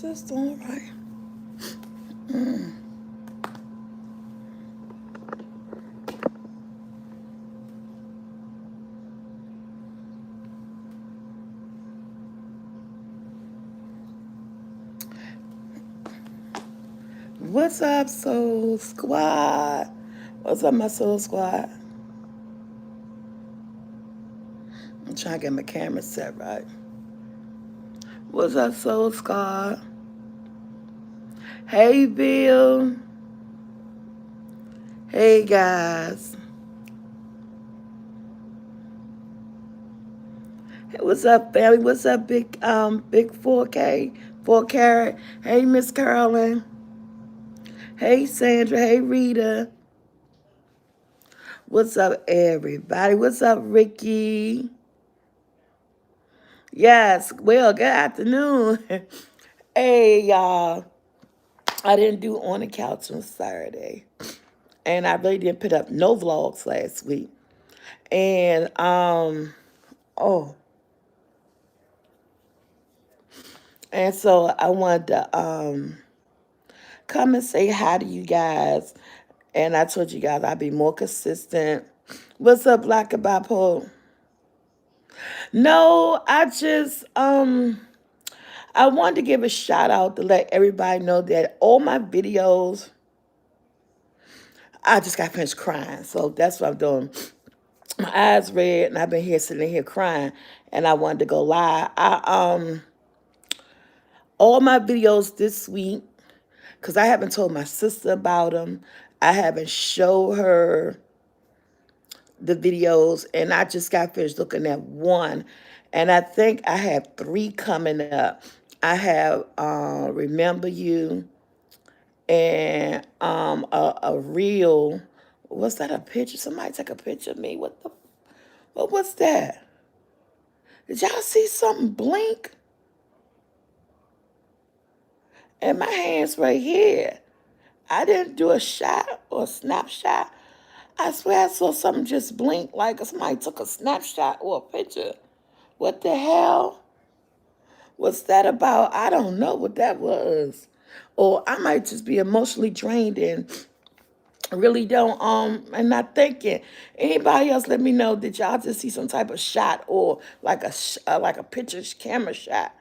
Just doing right. What's up, Soul Squad? What's up, my Soul Squad? I'm trying to get my camera set right. What's up, Soul Squad? Hey, Bill. Hey, guys. Hey, what's up, family? What's up, big 4K, 4 carat? Hey, Miss Carolyn. Hey, Sandra. Hey, Rita. What's up, everybody? What's up, Ricky? Yes, well, good afternoon. Hey, y'all. I didn't do On the Couch on Saturday. And I really didn't put up no vlogs last week. And, oh, and so I wanted to come and say hi to you guys. And I told you guys I'd be more consistent. What's up, Black and Bipolar? No, I wanted to give a shout out to let everybody know that all my videos, I just got finished crying. So that's what I'm doing. My eyes red, and I've been here sitting here crying, and I wanted to go live. All my videos this week, because I haven't told my sister about them. I haven't showed her the videos, and I just got finished looking at one, and I think I have three coming up. I have Remember You, and a reel. What's that? A picture? Somebody take a picture of me. What was that? Did y'all see something blink? And my hand's right here. I didn't do a shot or a snapshot. I swear I saw something just blink like somebody took a snapshot or a picture. What the hell was that about? I don't know what that was. Or I might just be emotionally drained and really don't and not thinking. Anybody else let me know, did y'all just see some type of shot or like like a picture camera shot?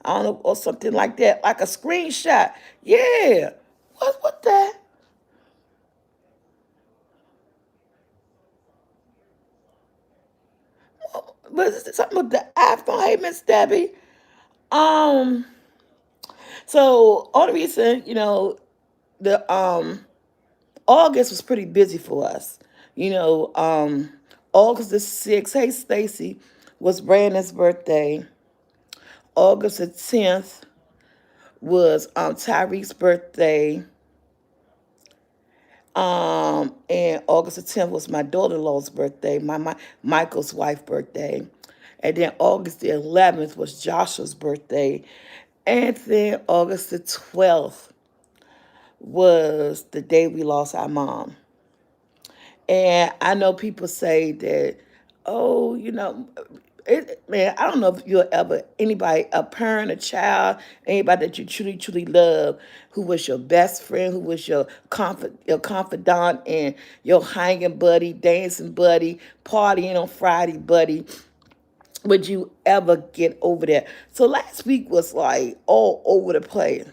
I don't know, or something like that, like a screenshot. Yeah. What that? Was it something with the iPhone? Hey, Miss Debbie. Um, so only reason, the August was pretty busy for us. You know, August the 6th, hey Stacy, was Brandon's birthday. August the 10th was Tyreek's birthday. And August the 10th was my daughter-in-law's birthday, my Michael's wife's birthday. And then August the 11th was Joshua's birthday. And then August the 12th was the day we lost our mom. And I know people say that, oh, man, I don't know if you'll ever, anybody, a parent, a child, anybody that you truly, truly love, who was your best friend, who was your confidant and your hanging buddy, dancing buddy, partying on Friday buddy, would you ever get over that? So last week was like all over the place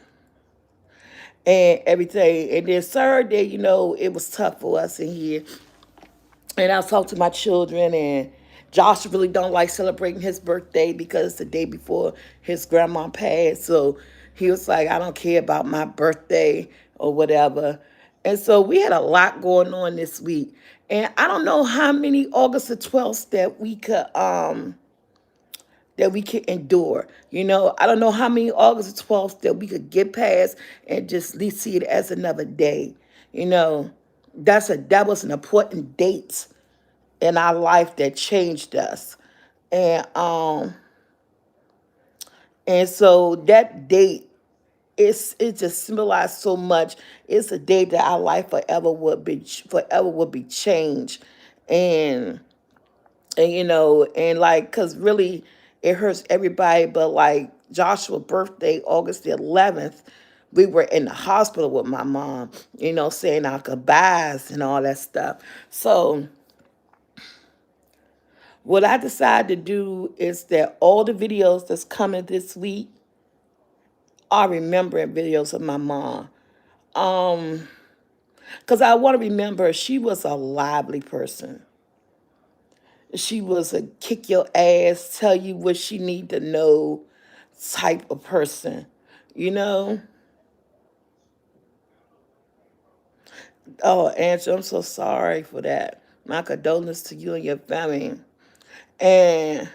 and everything. And then Saturday, it was tough for us in here. And I talked to my children, and Josh really don't like celebrating his birthday because it's the day before his grandma passed. So he was like, I don't care about my birthday or whatever. And so we had a lot going on this week. And I don't know how many August the 12th that we could endure. I don't know how many August the 12th that we could get past and just at least see it as another day. You know, that was an important date in our life that changed us. And so that date it just symbolized so much. It's a day that our life forever would be changed. And and like, because really it hurts everybody, but like Joshua's birthday, August the 11th, we were in the hospital with my mom, saying our goodbyes and all that stuff. So what I decided to do is that all the videos that's coming this week are remembering videos of my mom. Because I want to remember she was a lively person. She was a kick your ass, tell you what she need to know type of person. You know? Oh, Angela, I'm so sorry for that. My condolences to you and your family. And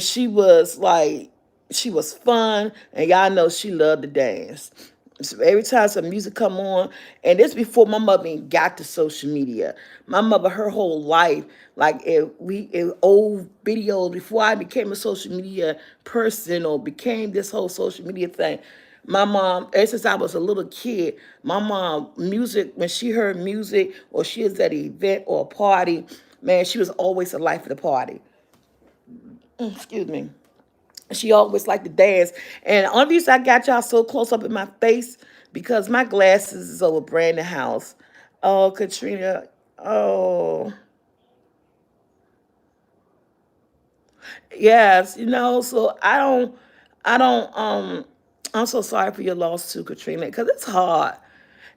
she was like, she was fun, and y'all know she loved to dance. So every time some music come on, and this before my mother even got to social media. My mother, her whole life, like if old videos before I became a social media person or became this whole social media thing. My mom, ever since I was a little kid, my mom, music, when she heard music or she was at an event or a party, man, she was always the life of the party. Excuse me. She always liked to dance. And the only reason I got y'all so close up in my face because my glasses is over Brandon House. Oh, Katrina. Oh, yes. So I'm so sorry for your loss too, Katrina, because it's hard.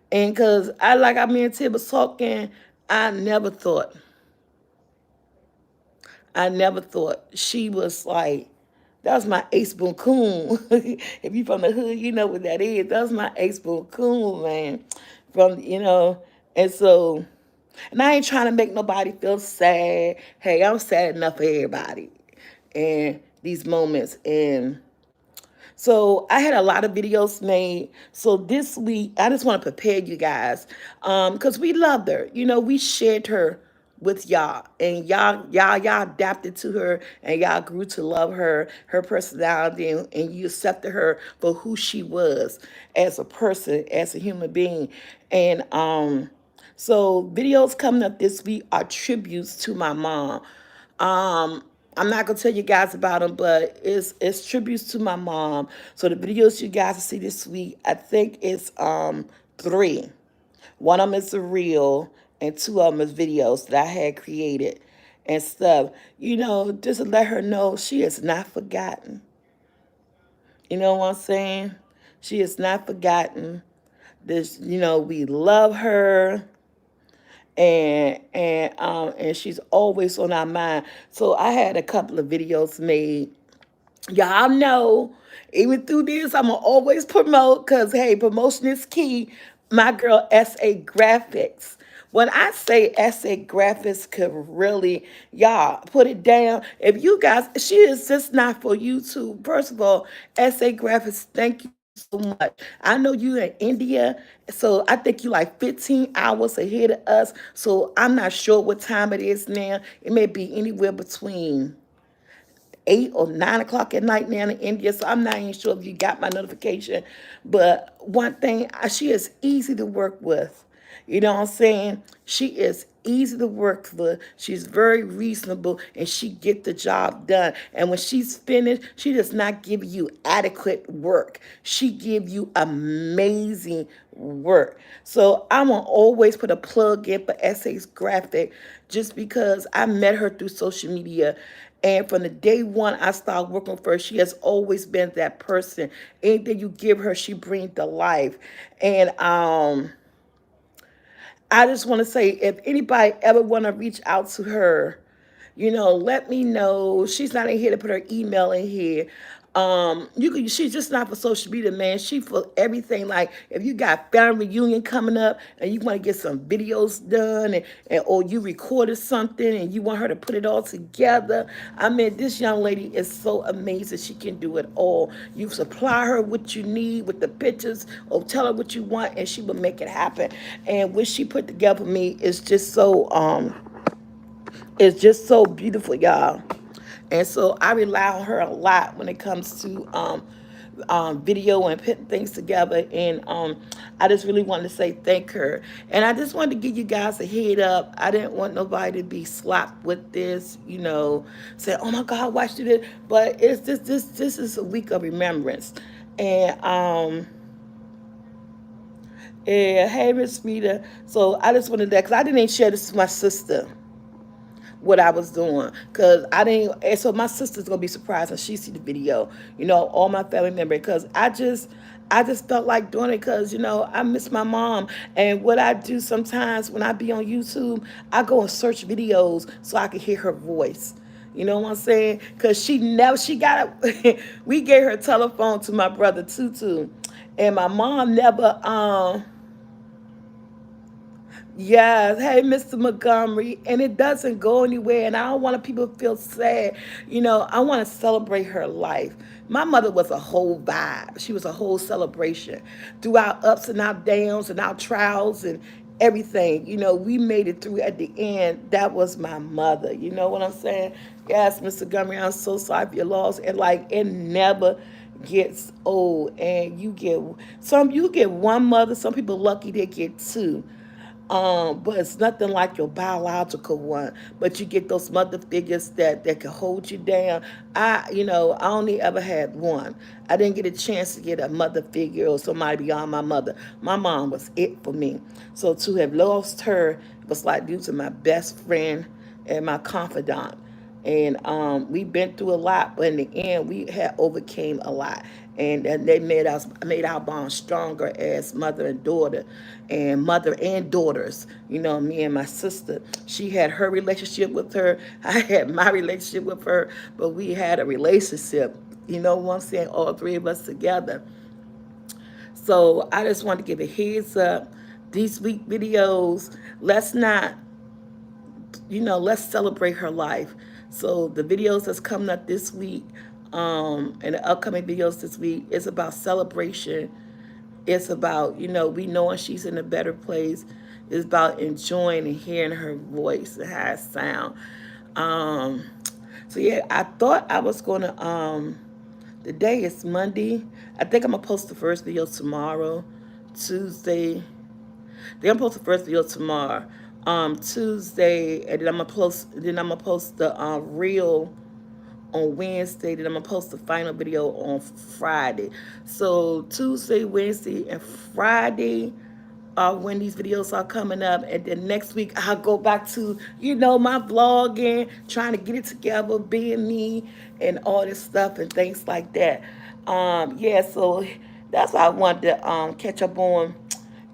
And because me and Tib was talking, I never thought I never thought she was like, that was my ace boon coon. If you from the hood, you know what that is. That was my ace boon coon, man. And so, and I ain't trying to make nobody feel sad. Hey, I'm sad enough for everybody. And these moments. And so I had a lot of videos made. So this week, I just want to prepare you guys, because we loved her. We shared her with y'all, and y'all adapted to her, and y'all grew to love her, her personality, and you accepted her for who she was as a person, as a human being, and so videos coming up this week are tributes to my mom. Um, I'm not gonna tell you guys about them, but it's tributes to my mom. So the videos you guys will see this week, I think it's three. One of them is a reel, and two of them is videos that I had created and stuff. Just to let her know she is not forgotten. You know what I'm saying? She is not forgotten. We love her, and she's always on our mind. So I had a couple of videos made. Y'all know, even through this, I'm gonna always promote because hey, promotion is key. My girl SA Graphics. When I say SA Graphics could really, y'all put it down. If you guys, she is just not for YouTube. First of all, SA Graphics, thank you so much. I know you in India, so I think you like 15 hours ahead of us. So I'm not sure what time it is now. It may be anywhere between 8 or 9 o'clock at night now in India. So I'm not even sure if you got my notification. But one thing, she is easy to work with. You know what I'm saying? She is easy to work with. She's very reasonable and she get the job done. And when she's finished, she does not give you adequate work. She give you amazing work. So I'm gonna always put a plug in for Essays Graphic just because I met her through social media. And from the day one I started working with her, she has always been that person. Anything you give her, she brings to life. And I just want to say, if anybody ever want to reach out to her, let me know. She's not in here to put her email in here. You can. She's just not for social media, man. She for everything. Like if you got family reunion coming up and you want to get some videos done, and or you recorded something and you want her to put it all together. I mean, this young lady is so amazing. She can do it all. You supply her what you need with the pictures, or tell her what you want, and she will make it happen. And what she put together for me is just so it's just so beautiful, y'all. And so I rely on her a lot when it comes to video and putting things together. And I just really wanted to say thank her. And I just wanted to give you guys a head up. I didn't want nobody to be slapped with this, say, oh my God, why should it? But it's this is a week of remembrance. And yeah, hey Miss Rita. So I just wanted that because I didn't even share this with my sister what I was doing because I didn't. And so my sister's gonna be surprised when she see the video. All my family members because I just felt like doing it because I miss my mom. And what I do sometimes when I be on YouTube, I go and search videos so I can hear her voice. You know what I'm saying? Because she got a, we gave her telephone to my brother Tutu, and my mom never Yes, hey, Mr. Montgomery, and it doesn't go anywhere, and I don't want people to feel sad. I want to celebrate her life. My mother was a whole vibe. She was a whole celebration through our ups and our downs and our trials and everything. We made it through at the end. That was my mother. You know what I'm saying? Yes, Mr. Montgomery, I'm so sorry for your loss, and like it never gets old. And you get one mother. Some people lucky they get two, but it's nothing like your biological one. But you get those mother figures that can hold you down. I only ever had one. I didn't get a chance to get a mother figure or somebody beyond my mother. My mom was it for me. So to have lost her was like losing my best friend and my confidant. And we've been through a lot, but in the end, we had overcame a lot, and they made our bond stronger as mother and daughter, and mother and daughters. Me and my sister. She had her relationship with her. I had my relationship with her, but we had a relationship. You know what I'm saying? All three of us together. So I just want to give a heads up. These week videos, let's not let's celebrate her life. So the videos that's coming up this week, and the upcoming videos this week, is about celebration. It's about, we knowing she's in a better place. It's about enjoying and hearing her voice and how it sound. Um, so yeah, I thought I was gonna the day is Monday. I think I'm gonna post the first video tomorrow. Tuesday, they're gonna post the first video tomorrow. Tuesday, and then I'm gonna post the reel on Wednesday. Then I'm gonna post the final video on Friday. So Tuesday, Wednesday, and Friday are when these videos are coming up. And then next week I'll go back to my vlogging, trying to get it together, being me, and all this stuff and things like that. Yeah, so that's what I wanted to catch up on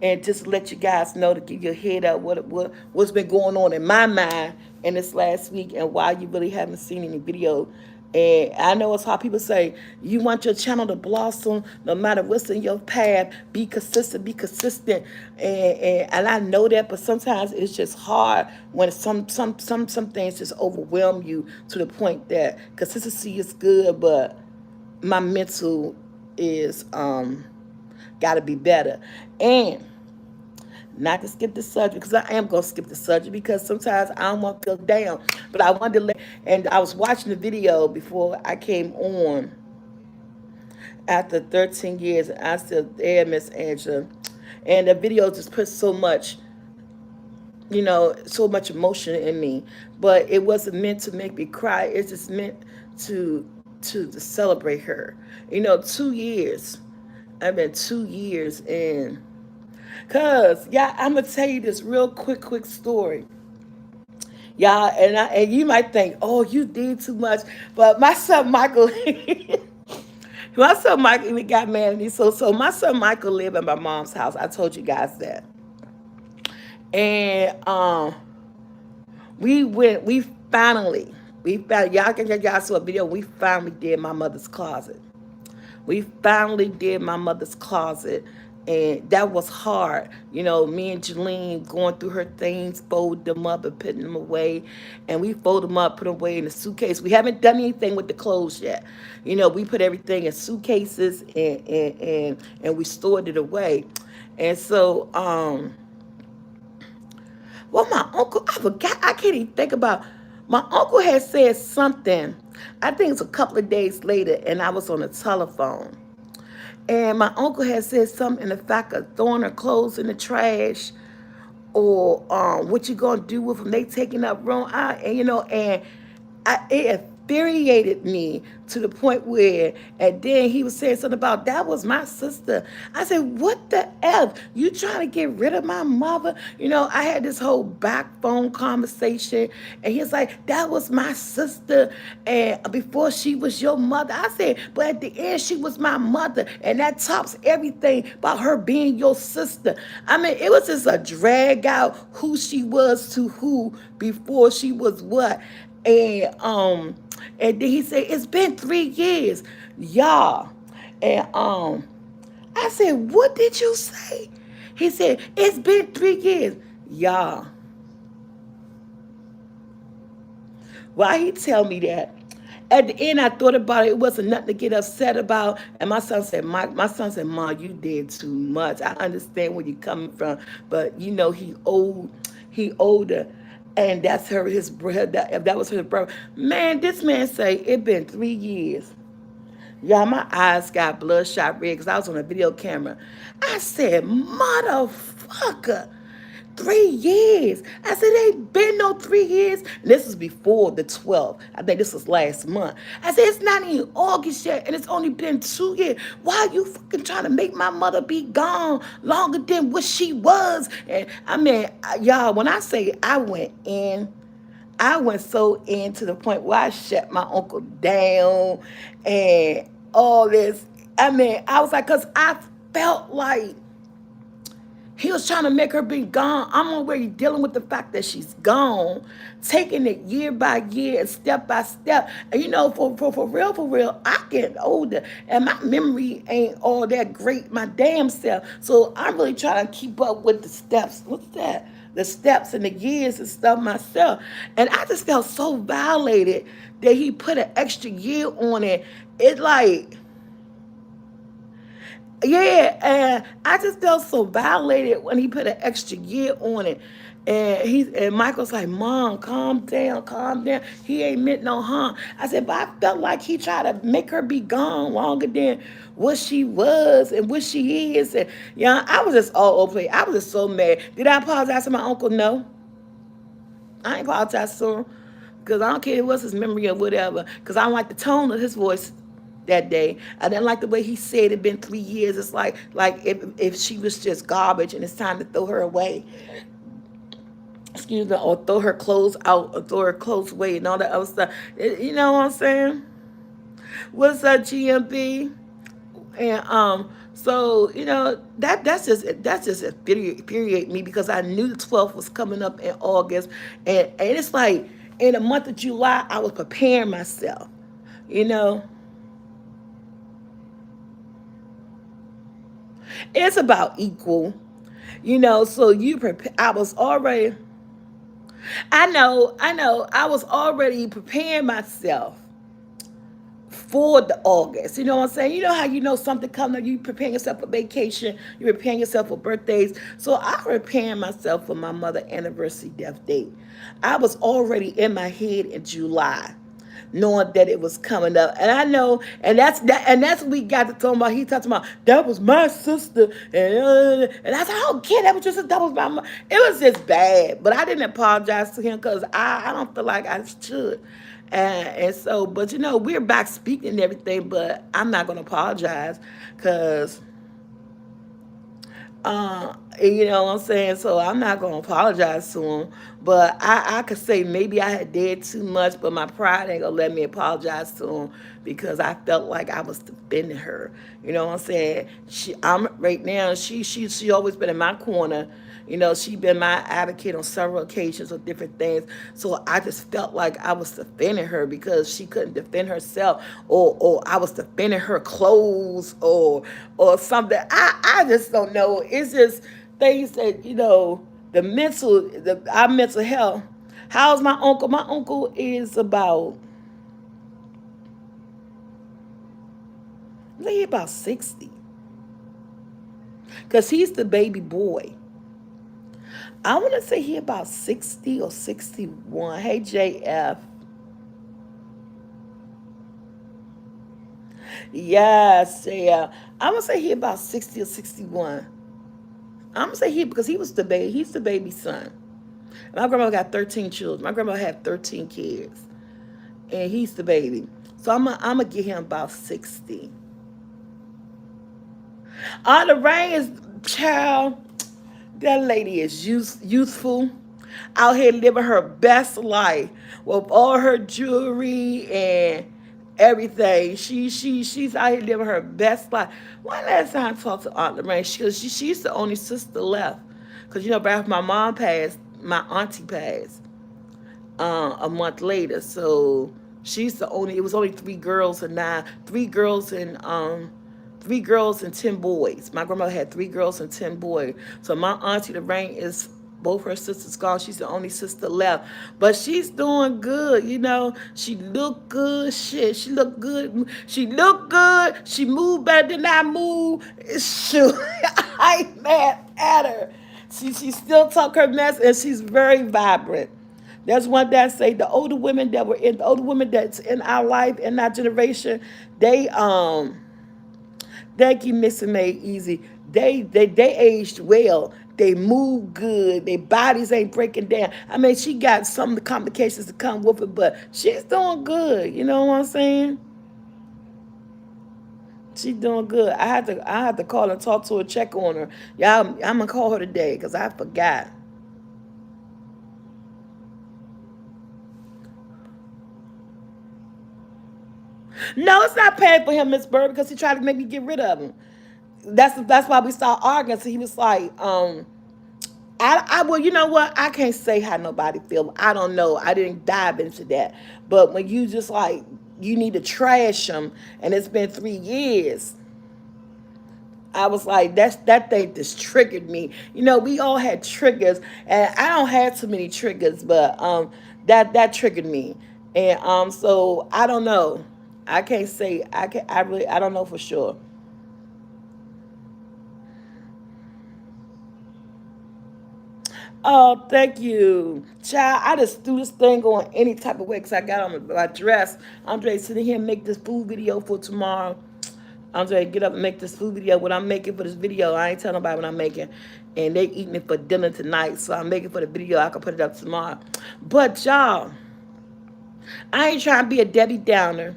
and just let you guys know to give your head up what's been going on in my mind in this last week and why you really haven't seen any video. And I know it's how people say you want your channel to blossom no matter what's in your path. Be consistent, and I know that. But sometimes it's just hard when some things just overwhelm you to the point that consistency is good, but my mental is got to be better. And not to skip the subject because I am gonna skip the subject because sometimes I don't want to feel down. But I wanted to let, and I was watching the video before I came on after 13 years, and I said, "There, Miss Angela," and the video just put so much emotion in me. But it wasn't meant to make me cry. It's just meant to to celebrate her. 2 years. I've been 2 years in. Cause yeah, I'm gonna tell you this real quick story. Y'all, and you might think, oh, you did too much. But my son Michael my son Michael even got mad at me. So my son Michael lived in my mom's house. I told you guys that. And we finally y'all can y'all saw a video, we finally did my mother's closet. We finally did my mother's closet, and that was hard. Me and Jeline going through her things, fold them up and putting them away, and we fold them up, put them away in the suitcase. We haven't done anything with the clothes yet. We put everything in suitcases, and we stored it away. And so, well, my uncle, I forgot, I can't even think about. My uncle had said something. I think it's a couple of days later, and I was on the telephone And my uncle had said something in the fact of throwing her clothes in the trash, or what you gonna do with them? They taking up room. And it infuriated me to the point where, and then he was saying something about that was my sister. I said, what the F? You trying to get rid of my mother? I had this whole back phone conversation, and he was like, that was my sister, and before she was your mother. I said, but at the end, she was my mother, and that tops everything about her being your sister. I mean, it was just a drag out who she was to who before she was what. And then he said, it's been 3 years, y'all. And I said, what did you say? He said, it's been 3 years, y'all. Why he tell me that? At the end, I thought about it. It wasn't nothing to get upset about. And my son said, Ma, you did too much. I understand where you're coming from, but he old, he older, and that's his brother. That was his brother. Man, this man say it been 3 years. Y'all, my eyes got bloodshot red because I was on a video camera. I said, motherfucker. 3 years. I said, ain't been no 3 years. And this was before the 12th. I think this was last month. I said, it's not even August yet, and it's only been 2 years. Why are you fucking trying to make my mother be gone longer than what she was? And I mean, y'all, when I say I went in, I went so in to the point where I shut my uncle down and all this. I mean, I was like, because I felt like he was trying to make her be gone. I'm already dealing with the fact that she's gone, taking it year by year and step by step. And for real, I get older and my memory ain't all that great, my damn self. So I'm really trying to keep up with the steps. What's that? The steps and the years and stuff myself. And I just felt so violated that he put an extra year on it. It like, yeah, and I just felt so violated when he put an extra year on it. And Michael's like, Mom, calm down, calm down. He ain't meant no harm. I said, but I felt like he tried to make her be gone longer than what she was and what she is. And I was just all over it. I was just so mad. Did I apologize to my uncle? No. I ain't apologize to him because I don't care what's his memory or whatever. Because I don't like the tone of his voice that day. I didn't like the way he said it been 3 years. It's like if she was just garbage and it's time to throw her away. Excuse me, or throw her clothes out, or throw her clothes away, and all that other stuff. You know what I'm saying? What's up, GMB? And so that's just infuriate me because I knew the 12th was coming up in August, and it's like in the month of July I was preparing myself, you know. It's about equal, so you prepare. I know, I was already preparing myself for the August. You know what I'm saying? You know how something coming up, you preparing yourself for vacation, you preparing yourself for birthdays. So I preparing myself for my mother anniversary death date. I was already in my head in July, knowing that it was coming up. And I know, and that's what we got to talk about. He talked about that was my sister, and I said, I don't care, that was just that was my mom. It was just bad. But I didn't apologize to him because I don't feel like I should. And so, but we're back speaking and everything, but I'm not gonna apologize because you know what I'm saying? So I'm not gonna apologize to him. But I could say maybe I had did too much, but my pride ain't gonna let me apologize to him because I felt like I was defending her. You know what I'm saying? I'm right now, she always been in my corner. She been my advocate on several occasions of different things. So I just felt like I was defending her because she couldn't defend herself, or I was defending her clothes, or something. I just don't know. It's just things that our mental health. How's my uncle? My uncle is about, I think he about 60, because he's the baby boy. I want to say he about 60 or 61. Hey, JF. Yes, yeah. I'm gonna say he about 60 or 61. I'm gonna say he because he was the baby. He's the baby son. My grandma got 13 children. My grandma had 13 kids, and he's the baby. So I'm gonna give him about 60. Lorraine is child. That lady is youthful, out here living her best life with all her jewelry and everything. She's out here living her best life. One last time I talked to Aunt Lorraine, she's the only sister left. Cause after my mom passed, my auntie passed a month later. So she's the only. It was only three girls and 10 boys. My grandmother had 3 girls and 10 boys. So my auntie Lorraine is both her sisters gone. She's the only sister left, but she's doing good. She looked good. Shit, she looked good. She looked good. She moved better than I move. Shoot, I ain't mad at her. She still talk her mess, and she's very vibrant. There's one that say the older women that's in our life in our generation, they keep missing made easy. They aged well. They move good. Their bodies ain't breaking down. I mean, she got some of the complications that come with it, but she's doing good. You know what I'm saying? She's doing good. I had to call and talk to her, check on her. Yeah, I'm gonna call her today because I forgot. No, it's not paying for him, Miss Bird, because he tried to make me get rid of him. That's why we started arguing. So he was like, well, you know what? I can't say how nobody feel. I don't know. I didn't dive into that. But when you just like you need to trash them, and it's been 3 years, I was like, that thing just triggered me. We all had triggers, and I don't have too many triggers, but that triggered me, and so I don't know. I can't say I don't know for sure. Oh, thank you. Child, I just threw this thing on any type of way because I got on my dress. Andre sitting here and make this food video for tomorrow. Andre, get up and make this food video. What I'm making for this video, I ain't telling nobody what I'm making. And they eating it for dinner tonight. So I'm making for the video. I can put it up tomorrow. But y'all, I ain't trying to be a Debbie Downer.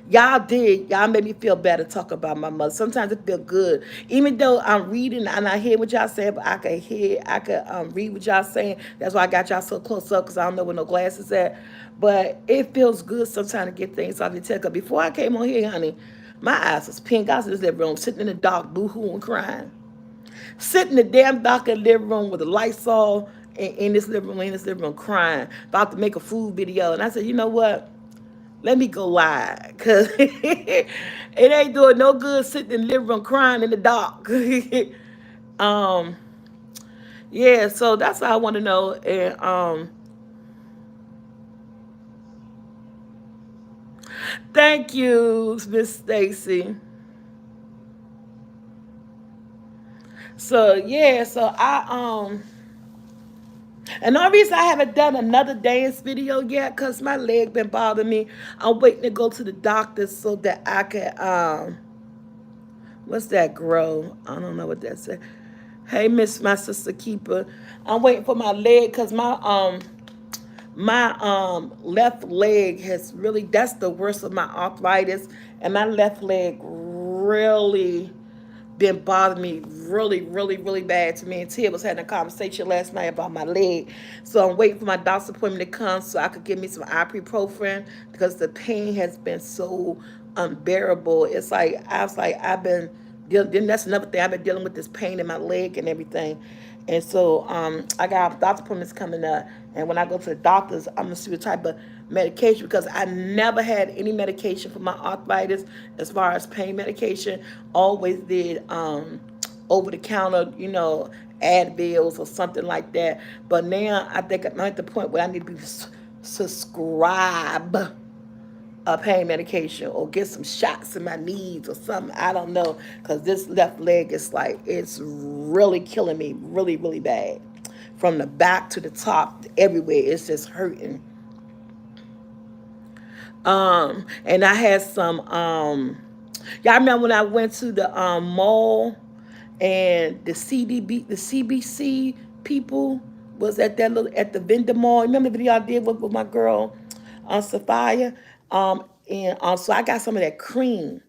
Y'all did. Y'all made me feel better talk about my mother. Sometimes it feel good. Even though I'm reading and I hear what y'all saying, but I could read what y'all saying. That's why I got y'all so close up because I don't know where no glasses at. But it feels good sometimes to get things off your chest. Cause before I came on here, honey, my eyes was pink. I was in this living room sitting in the dark, boo-hooing, crying. Sitting in the damn dark in the living room with the lights all in this living room crying, about to make a food video. And I said, you know what? Let me go live because it ain't doing no good sitting in the living room crying in the dark. um, yeah, so that's all I want to know. And thank you, Miss Stacy. So yeah, so and the only reason I haven't done another dance video yet, cause my leg been bothering me. I'm waiting to go to the doctor so that I can what's that grow? I don't know what that said. Hey, Miss, my sister keeper. I'm waiting for my leg because my left leg has really, that's the worst of my arthritis, and my left leg really been bothering me really, really, really bad. To me and Tia was having a conversation last night about my leg. So I'm waiting for my doctor's appointment to come so I could give me some ibuprofen because the pain has been so unbearable. It's like I was like I've been then that's another thing. I've been dealing with this pain in my leg and everything. And so I got doctor appointments coming up. And when I go to the doctors, I'm gonna see what type of medication because I never had any medication for my arthritis as far as pain medication. Always did over the counter, Advils or something like that. But now I think I'm at the point where I need to be subscribed a pain medication or get some shots in my knees or something. I don't know because this left leg is like it's really killing me, really, really bad. From the back to the top, everywhere, it's just hurting. And I had some. Y'all remember when I went to the mall and the CBC people was at that little at the vendor mall. Remember the video I did with my girl, Sophia? And so I got some of that cream.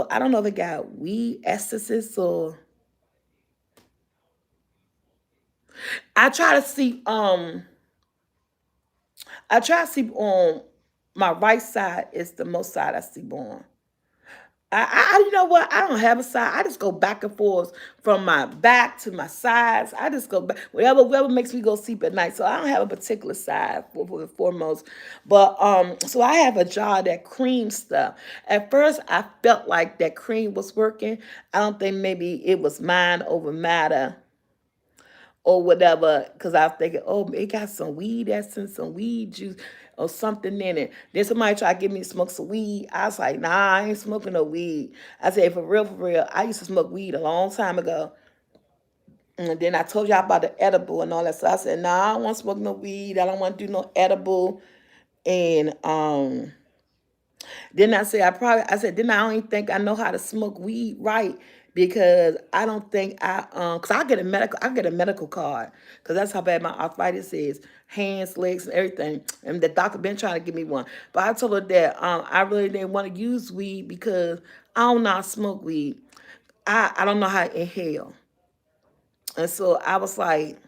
I don't know if it got weed essences or I try to see I try to sleep on my right side is the most side I sleep on. You know what? I don't have a side. I just go back and forth from my back to my sides. I just go back, whatever makes me go sleep at night. So I don't have a particular side for the foremost. But so I have a jar of that cream stuff. At first, I felt like that cream was working. I don't think maybe it was mind over matter or whatever, because I was thinking, oh, it got some weed essence, some weed juice, or something in it. Then somebody tried to get me to smoke some weed. I was like, nah, I ain't smoking no weed. I said, for real, I used to smoke weed a long time ago. And then I told y'all about the edible and all that. So I said, nah, I don't want to smoke no weed. I don't want to do no edible. And then I said, then I don't even think I know how to smoke weed right because I don't think cause I get a medical card because that's how bad my arthritis is, hands, legs, and everything. And the doctor been trying to give me one, but I told her that I really didn't want to use weed because I don't know how to smoke weed. I don't know how to inhale, and so I was like,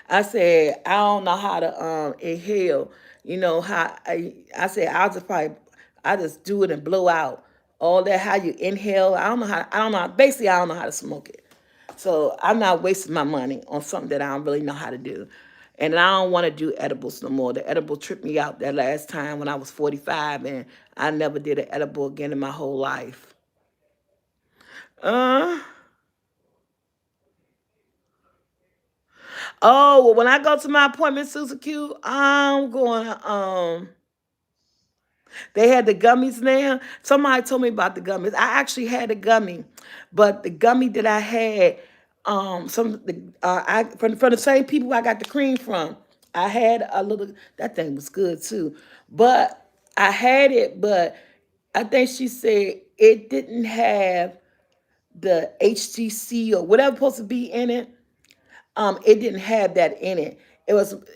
I said, I don't know how to inhale. You know how I said I just do it and blow out. All that how you inhale. I don't know basically I don't know how to smoke it. So I'm not wasting my money on something that I don't really know how to do. And I don't want to do edibles no more. The edible tripped me out that last time when I was 45 and I never did an edible again in my whole life. Uh oh, well, when I go to my appointment, Susan Q, I'm going they had the gummies now. Somebody told me about the gummies. I actually had a gummy, but the gummy that I had, I from the same people I got the cream from. I had a little. That thing was good too, but I had it, but I think she said it didn't have the HTC or whatever supposed to be in it. It didn't have that in it. It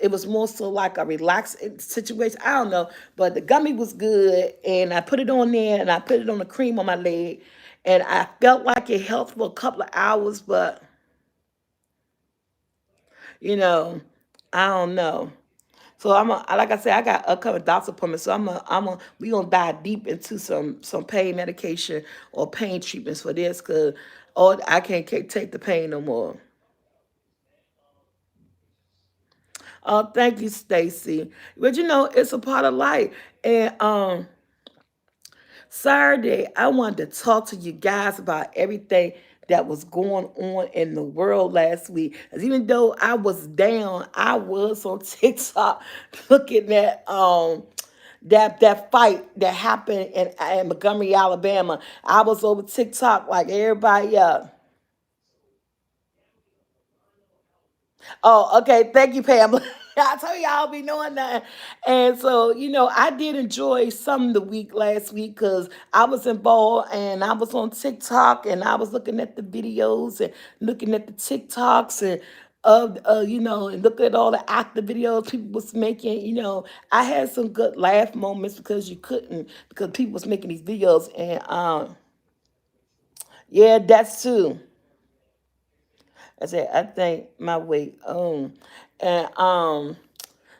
was more so like a relaxed situation. I don't know, but the gummy was good, and I put it on there, and I put it on the cream on my leg, and I felt like it helped for a couple of hours, but you know, I don't know. So like I said, I got upcoming doctor appointments. So we gonna dive deep into some pain medication or pain treatments for this, cause I can't take the pain no more. Oh, thank you, Stacy. But it's a part of life. And Saturday, I wanted to talk to you guys about everything that was going on in the world last week. 'Cause even though I was down, I was on TikTok looking at that fight that happened in Montgomery, Alabama. I was over TikTok like everybody else. Oh, okay. Thank you, Pamela. I told you I'll be knowing that. And so, I did enjoy some of the week last week because I was involved and I was on TikTok and I was looking at the videos and looking at the TikToks and and looking at all the active videos people was making. I had some good laugh moments because you couldn't because people was making these videos and yeah, that's too. I said I think my weight. And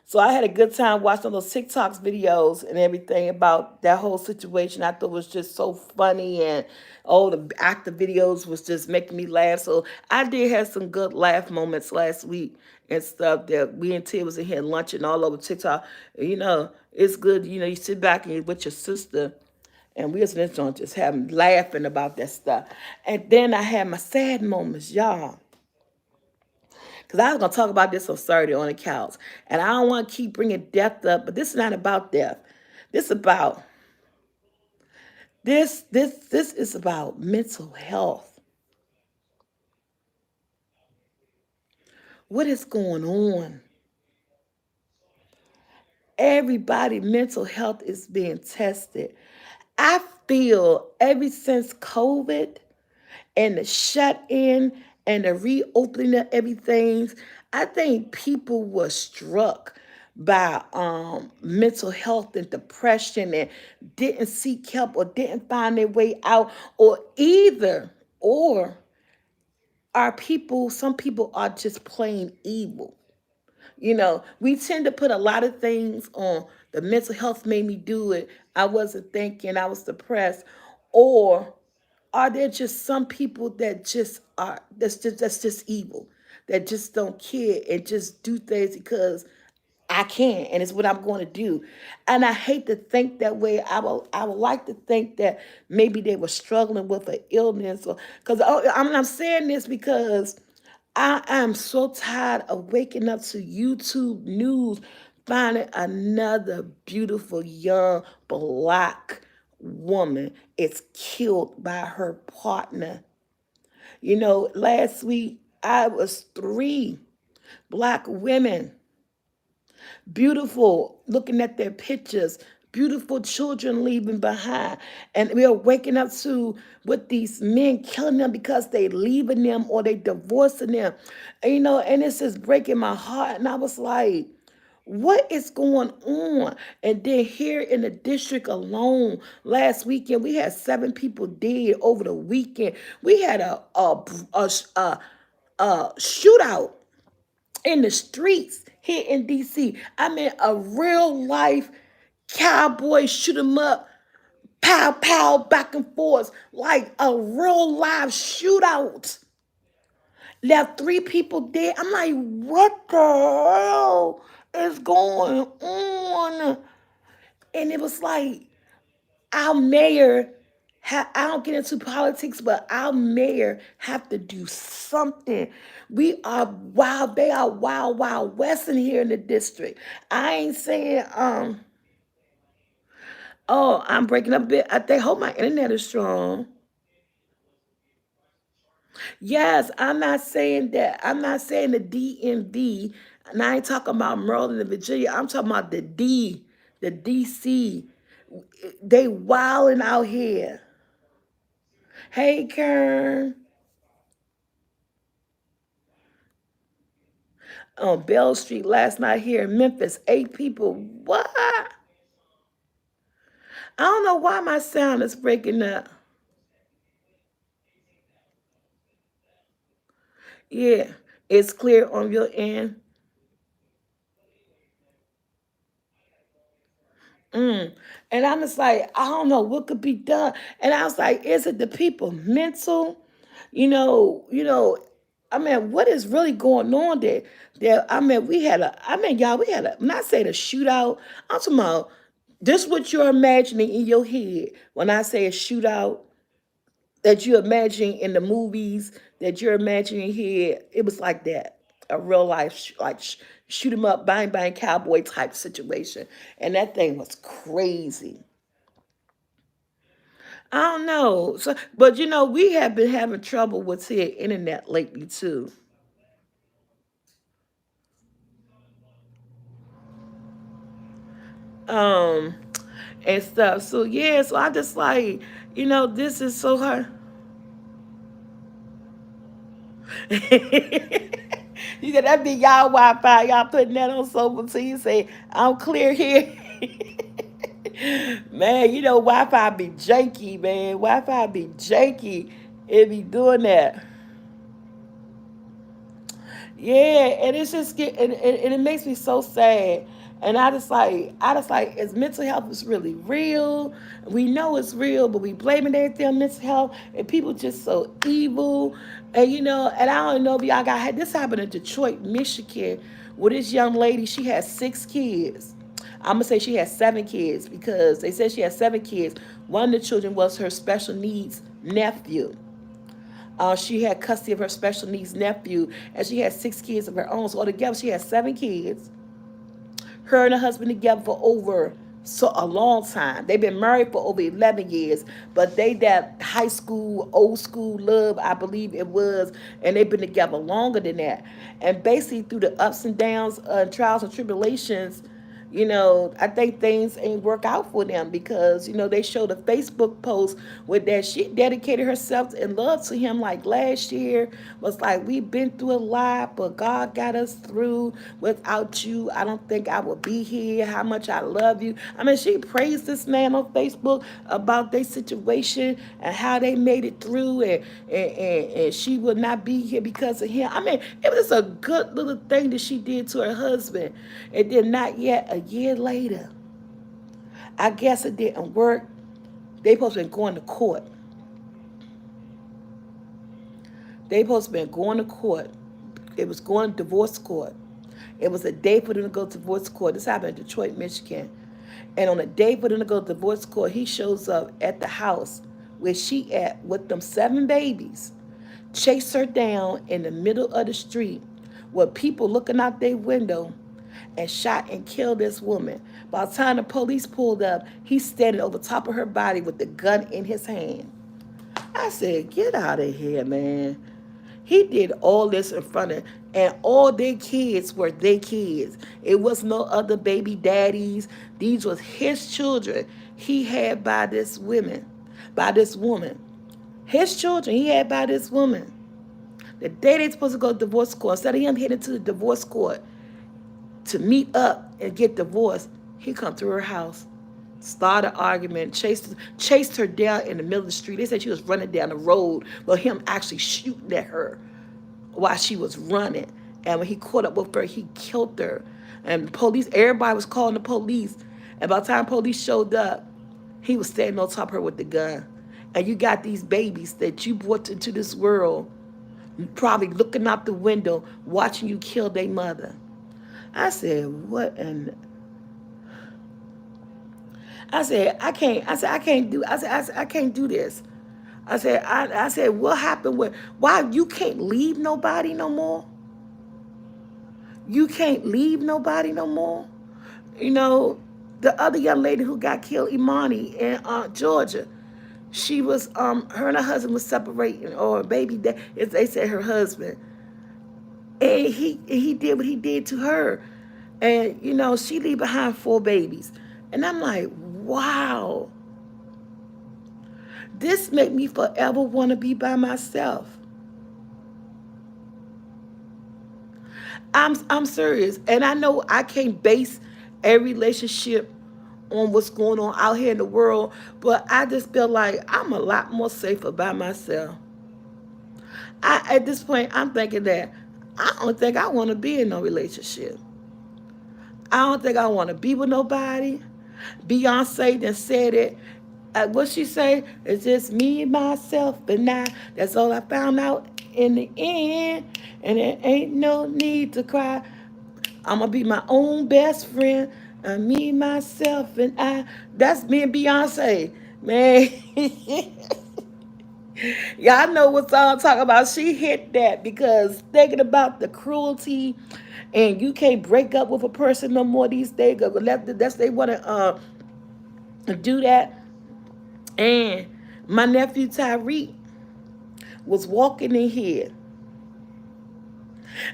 So I had a good time watching those TikToks videos and everything about that whole situation. I thought it was just so funny and all the active videos was just making me laugh. So I did have some good laugh moments last week and stuff that we and Tia was in here lunching all over TikTok. It's good, you sit back and you're with your sister and we was in this joint just having laughing about that stuff. And then I had my sad moments, y'all. Because I was going to talk about this on Saturday on the couch. And I don't want to keep bringing death up, but this is not about death. This about this is about mental health. What is going on? Everybody mental health is being tested. I feel ever since COVID and the shut in and the reopening of everything, I think people were struck by mental health and depression and didn't seek help or didn't find their way out, or either or are people, some people are just plain evil. We tend to put a lot of things on the mental health made me do it. I wasn't thinking, I was depressed. Or are there just some people that just are that's just evil, that just don't care and just do things because I can and it's what I'm going to do. And I hate to think that way. I would like to think that maybe they were struggling with an illness, or because I'm saying this because I am so tired of waking up to YouTube news, finding another beautiful young black woman is killed by her partner. Last week I was three black women, beautiful, looking at their pictures, beautiful children leaving behind. And we are waking up to with these men killing them because they leaving them or they divorcing them. And it's just breaking my heart. And I was like, what is going on? And then here in the district alone, last weekend we had 7 people dead. Over the weekend we had a shootout in the streets here in DC. I mean, a real life cowboy shoot 'em up, pow pow, back and forth, like a real live shootout. Left 3 people dead. I'm like, what the hell is going on? And it was like, our mayor, I don't get into politics, but our mayor have to do something. We are wild. They are wild, wild west in here in the district. I ain't saying, oh, I'm breaking up a bit. I think, hope my internet is strong. Yes, I'm not saying that. I'm not saying the DMV, and I ain't talking about Maryland and Virginia. I'm talking about the DC. They wilding out here. Hey, Kern. On Bell Street last night here in Memphis, 8 people. What? I don't know why my sound is breaking up. Yeah, it's clear on your end. And I'm just like, I don't know what could be done. And I was like, is it the people mental? I mean, what is really going on there? I mean, y'all, I'm not saying a shootout. I'm talking about this what you're imagining in your head when I say a shootout, that you're imagining in the movies, that you're imagining here. It was like that, a real life shoot 'em up, bang bang cowboy type situation, and that thing was crazy. I don't know, so but we have been having trouble with the internet lately too, um, and stuff. So yeah, so I just like, this is so hard. You said that be y'all Wi-Fi. Y'all putting that on Soulfult. So you say I'm clear here. Man, Wi-Fi be janky, man. Wi-Fi be janky. It be doing that. Yeah, and it's just and it makes me so sad. And I just like, is mental health is really real? We know it's real, but we blaming everything on mental health, and people just so evil. And and I don't know if y'all got had this happened in Detroit, Michigan, where this young lady, she had 6 kids. I'm gonna say she had 7 kids because they said she had 7 kids. One of the children was her special needs nephew. She had custody of her special needs nephew, and she had 6 kids of her own. So altogether, she had 7 kids. Her and her husband together for over a long time. They've been married for over 11 years, but they that high school, old school love, I believe it was, and they've been together longer than that. And basically, through the ups and downs, trials and tribulations, I think things ain't work out for them because, they showed a Facebook post with that she dedicated herself in love to him like last year. Was like, we've been through a lot, but God got us through. Without you, I don't think I would be here. How much I love you. I mean, she praised this man on Facebook about their situation and how they made it through, and she would not be here because of him. I mean, it was a good little thing that she did to her husband. And then not yet a year later, I guess it didn't work. They supposed to been going to court. They supposed to been going to court. It was going to divorce court. It was a day for them to go to divorce court. This happened in Detroit, Michigan. And on a day for them to go to divorce court, he shows up at the house where she at with them 7 babies, chased her down in the middle of the street with people looking out their window, and shot and killed this woman. By the time the police pulled up, he's standing over top of her body with the gun in his hand. I said, get out of here, man. He did all this in front of, and all their kids were their kids. It was no other baby daddies. These was his children he had by this woman. His children he had by this woman. The day they supposed to go to divorce court, instead of him heading to the divorce court to meet up and get divorced, he come to her house, started an argument, chased her down in the middle of the street. They said she was running down the road, but him actually shooting at her while she was running. And when he caught up with her, he killed her. And the police, everybody was calling the police. And by the time police showed up, he was standing on top of her with the gun. And you got these babies that you brought into this world, probably looking out the window, watching you kill their mother. I said, what? And I said, I can't. I said, I can't do. I can't do this. I said, what happened with? Why you can't leave nobody no more? You can't leave nobody no more. The other young lady who got killed, Imani in Georgia, she was her and her husband was separating, or baby, as they said, her husband, and he did what he did to her, and she leave behind 4 babies, and I'm like, wow, this make me forever want to be by myself. I'm serious, and I know I can't base a relationship on what's going on out here in the world, but I just feel like I'm a lot more safer by myself. At this point, I'm thinking that I don't think I want to be in no relationship. I don't think I want to be with nobody. Beyonce then said it. What she say? It's just me, myself, and I. That's all I found out in the end. And there ain't no need to cry. I'm going to be my own best friend. Me, myself, and I. That's me and Beyonce. Man. Y'all know what song I'm talking about. She hit that because thinking about the cruelty, and you can't break up with a person no more these days. That's they want to do that. And my nephew Tyreek was walking in here.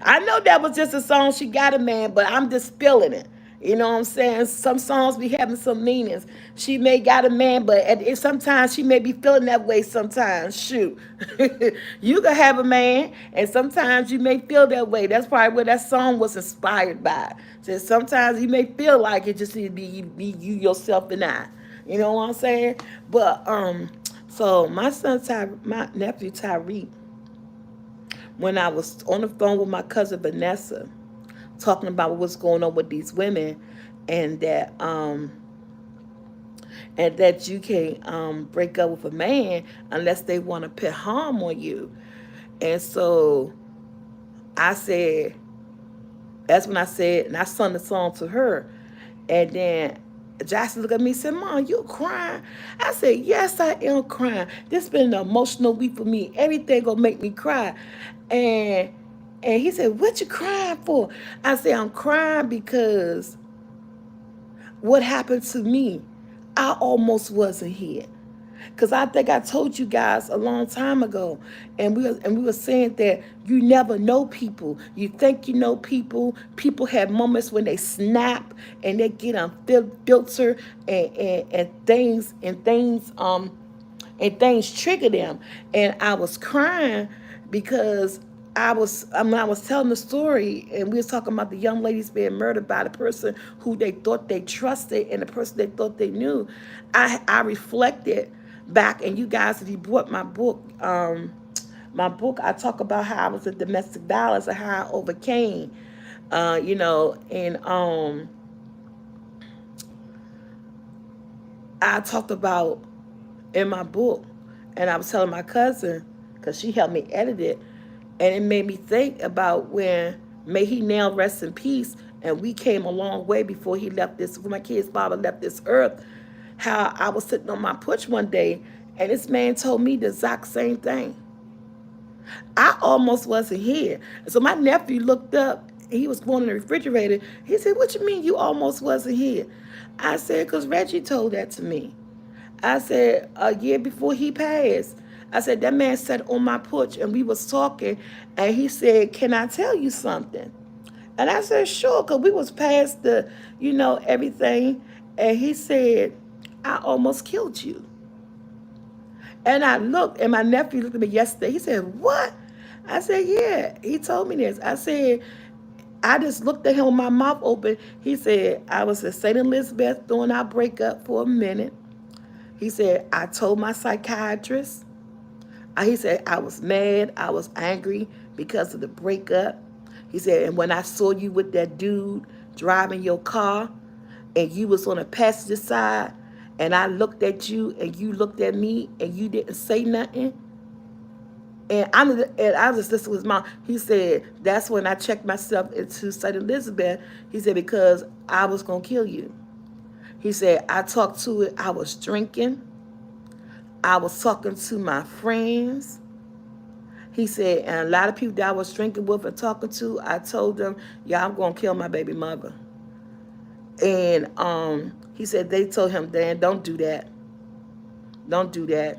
I know that was just a song, She Got a Man, but I'm just feeling it. You know what I'm saying? Some songs be having some meanings. She may got a man, but sometimes she may be feeling that way sometimes. Shoot. You can have a man, and sometimes you may feel that way. That's probably where that song was inspired by. So sometimes you may feel like it just need to be you, yourself, and I. You know what I'm saying? But, so my nephew Tyreek, when I was on the phone with my cousin Vanessa, talking about what's going on with these women, and that you can't break up with a man unless they want to put harm on you. And so I said, that's when I said, and I sung the song to her. And then Jackson looked at me and said, Mom, you crying? I said, yes, I am crying. This has been an emotional week for me. Everything gonna make me cry. And he said, what you crying for? I said, I'm crying because what happened to me, I almost wasn't here. Because I think I told you guys a long time ago, and we were saying that you never know people. You think you know people. People have moments when they snap and they get unfiltered, and things trigger them. And I was crying because I was telling the story, and we was talking about the young ladies being murdered by the person who they thought they trusted and the person they thought they knew. I reflected back, and you guys, if you bought my book, I talk about how I was in domestic violence and how I overcame, and I talked about in my book, and I was telling my cousin because she helped me edit it, and it made me think about when, may he now rest in peace, and we came a long way before he left this, when my kid's father left this earth. How I was sitting on my porch one day, and this man told me the exact same thing. I almost wasn't here. So my nephew looked up. He was going in the refrigerator. He said, "What you mean you almost wasn't here?" I said, "Because Reggie told that to me." I said, "A year before he passed." I said, "That man sat on my porch and we was talking, and he said, 'Can I tell you something?' And I said, 'Sure,' because we was past the, everything. And he said, 'I almost killed you.' And I looked, and my nephew looked at me yesterday. He said, 'What?' I said, 'Yeah.' He told me this. I said, I just looked at him with my mouth open. He said, 'I was at St. Elizabeth during our breakup for a minute.' He said, 'I told my psychiatrist.' He said, 'I was mad. I was angry because of the breakup.' He said, 'And when I saw you with that dude driving your car, and you was on the passenger side, and I looked at you and you looked at me and you didn't say nothing, and I was listening to his mom. He said, that's when I checked myself into St. Elizabeth.' He said, 'Because I was going to kill you.' He said, 'I talked to it. I was drinking. I was talking to my friends.' He said, 'And a lot of people that I was drinking with and talking to, I told them, yeah, I'm going to kill my baby mother.' And he said, they told him, 'Dan, don't do that. Don't do that.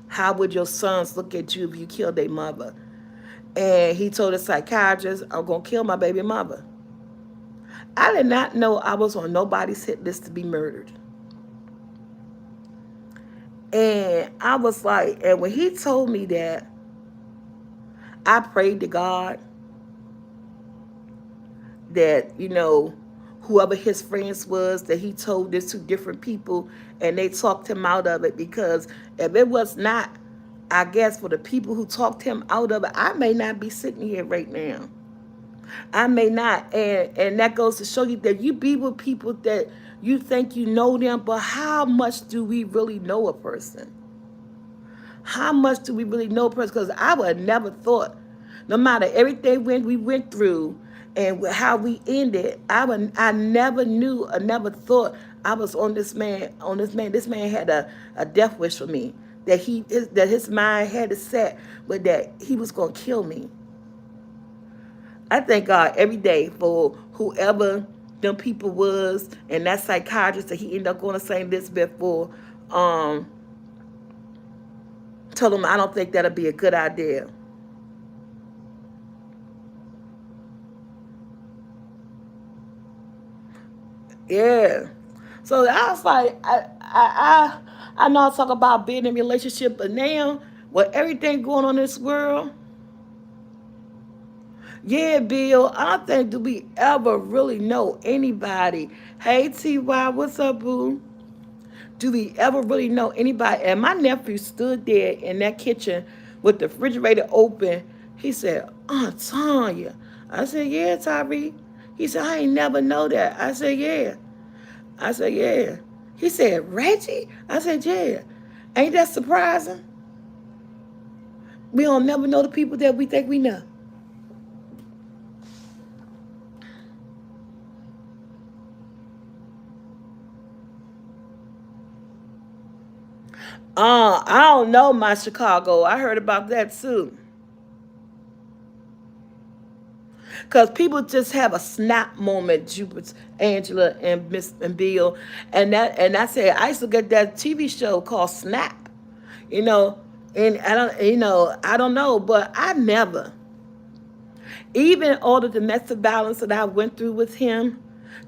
How would your sons look at you if you killed their mother?' And he told the psychiatrist, 'I'm going to kill my baby mother.' I did not know I was on nobody's hit list to be murdered. And I was like, and when he told me that, I prayed to God that, whoever his friends was, that he told this to different people and they talked him out of it. Because if it was not, I guess, for the people who talked him out of it, I may not be sitting here right now. I may not. And that goes to show you that you be with people that you think you know them, but how much do we really know a person? How much do we really know a person? Because I would have never thought, no matter everything we went through and how we ended, I never knew or never thought I was on this man. This man had a death wish for me. That his mind had it set, but that he was gonna kill me. I thank God every day for whoever them people was, and that psychiatrist that he ended up going to St. Elizabeth for, told him, I don't think that'll be a good idea. Yeah. So I was like, I know I talk about being in a relationship, but now with everything going on in this world, yeah, Bill, I don't think do we ever really know anybody. Hey, Ty, what's up, boo? Do we ever really know anybody? And my nephew stood there in that kitchen with the refrigerator open. He said, Aunt Tanya. I said, yeah, Tyree. He said, I ain't never know that. I said, yeah. I said, yeah. He said, Reggie? I said, yeah. Ain't that surprising? We don't never know the people that we think we know. I don't know my Chicago. I heard about that too. Because people just have a snap moment, Jupiter, Angela, and Miss and Bill. And I said, I used to get that TV show called Snap. you know, and I don't know, but I never, even all the domestic violence that I went through with him,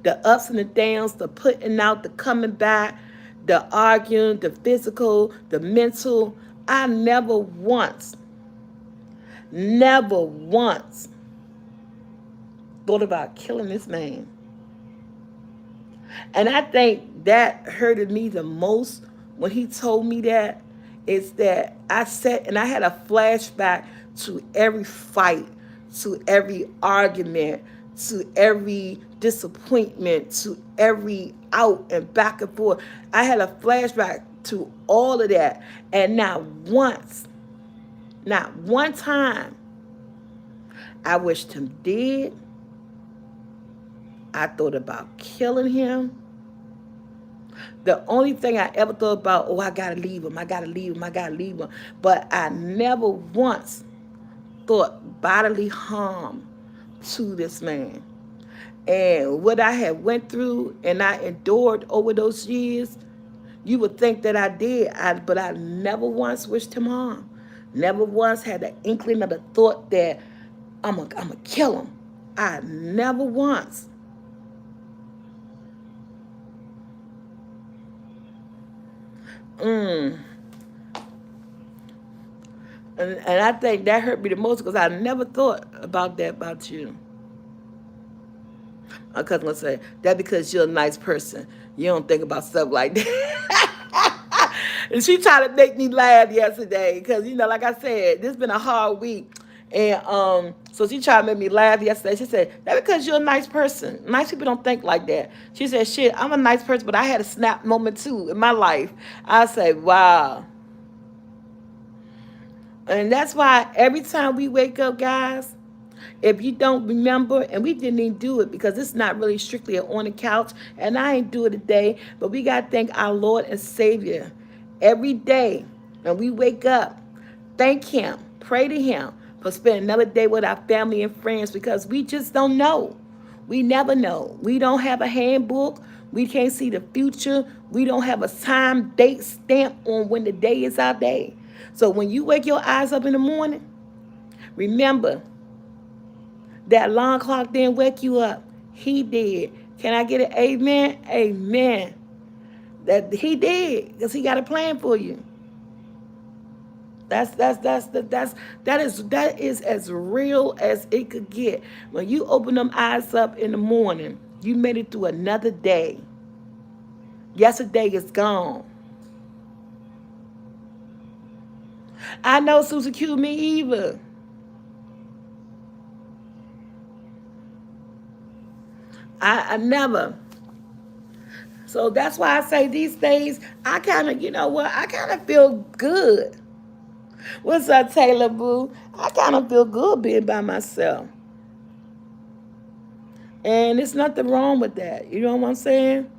the ups and the downs, the putting out, the coming back, the arguing, the physical, the mental, I never once thought about killing this man. And I think that hurted me the most when he told me that, is that I sat and I had a flashback to every fight, to every argument, to every disappointment, to every out and back and forth. I had a flashback to all of that. And not one time, I wished him dead. I thought about killing him. The only thing I ever thought about, oh, I gotta leave him, I gotta leave him, I gotta leave him. But I never once thought bodily harm to this man. And what I had went through and I endured over those years, you would think that I did, but I never once wished him harm. Never once had the inkling of the thought that I'm gonna kill him. I never once. Mm. And I think that hurt me the most because I never thought about that about you. My cousin would say, that because you're a nice person. You don't think about stuff like that. And she tried to make me laugh yesterday because, like I said, this has been a hard week. And so she tried to make me laugh yesterday. She said, that because you're a nice person. Nice people don't think like that. She said, shit, I'm a nice person, but I had a snap moment too in my life. I said, wow. And that's why every time we wake up, guys, if you don't remember, and we didn't even do it because it's not really strictly on the couch, and I ain't do it today, but we got to thank our Lord and Savior every day when we wake up. Thank Him, pray to Him for spending another day with our family and friends because we just don't know. We never know. We don't have a handbook. We can't see the future. We don't have a time date stamp on when the day is our day. So when you wake your eyes up in the morning, remember that alarm clock didn't wake you up. He did. Can I get an amen? Amen. That he did, because he got a plan for you. That is as real as it could get. When you open them eyes up in the morning, you made it through another day. Yesterday is gone. I know Susan Q me either. I never. So that's why I say these days, I kind of, I kind of feel good. What's up, Taylor Boo? I kind of feel good being by myself. And there's nothing wrong with that. You know what I'm saying?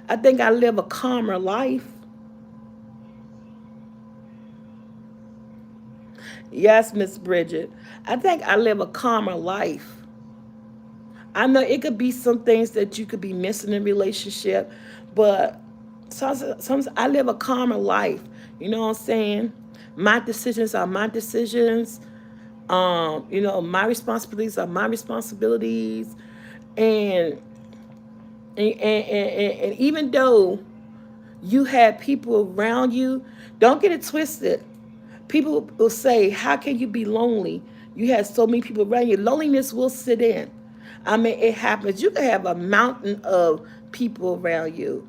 I think I live a calmer life. Yes, Miss Bridget. I think I live a calmer life. I know it could be some things that you could be missing in a relationship, but sometimes I live a calmer life. You know what I'm saying? My decisions are my decisions. My responsibilities are my responsibilities. And and even though you have people around you, don't get it twisted. People will say, how can you be lonely? You have so many people around you. Loneliness will sit in. I mean, it happens. You can have a mountain of people around you,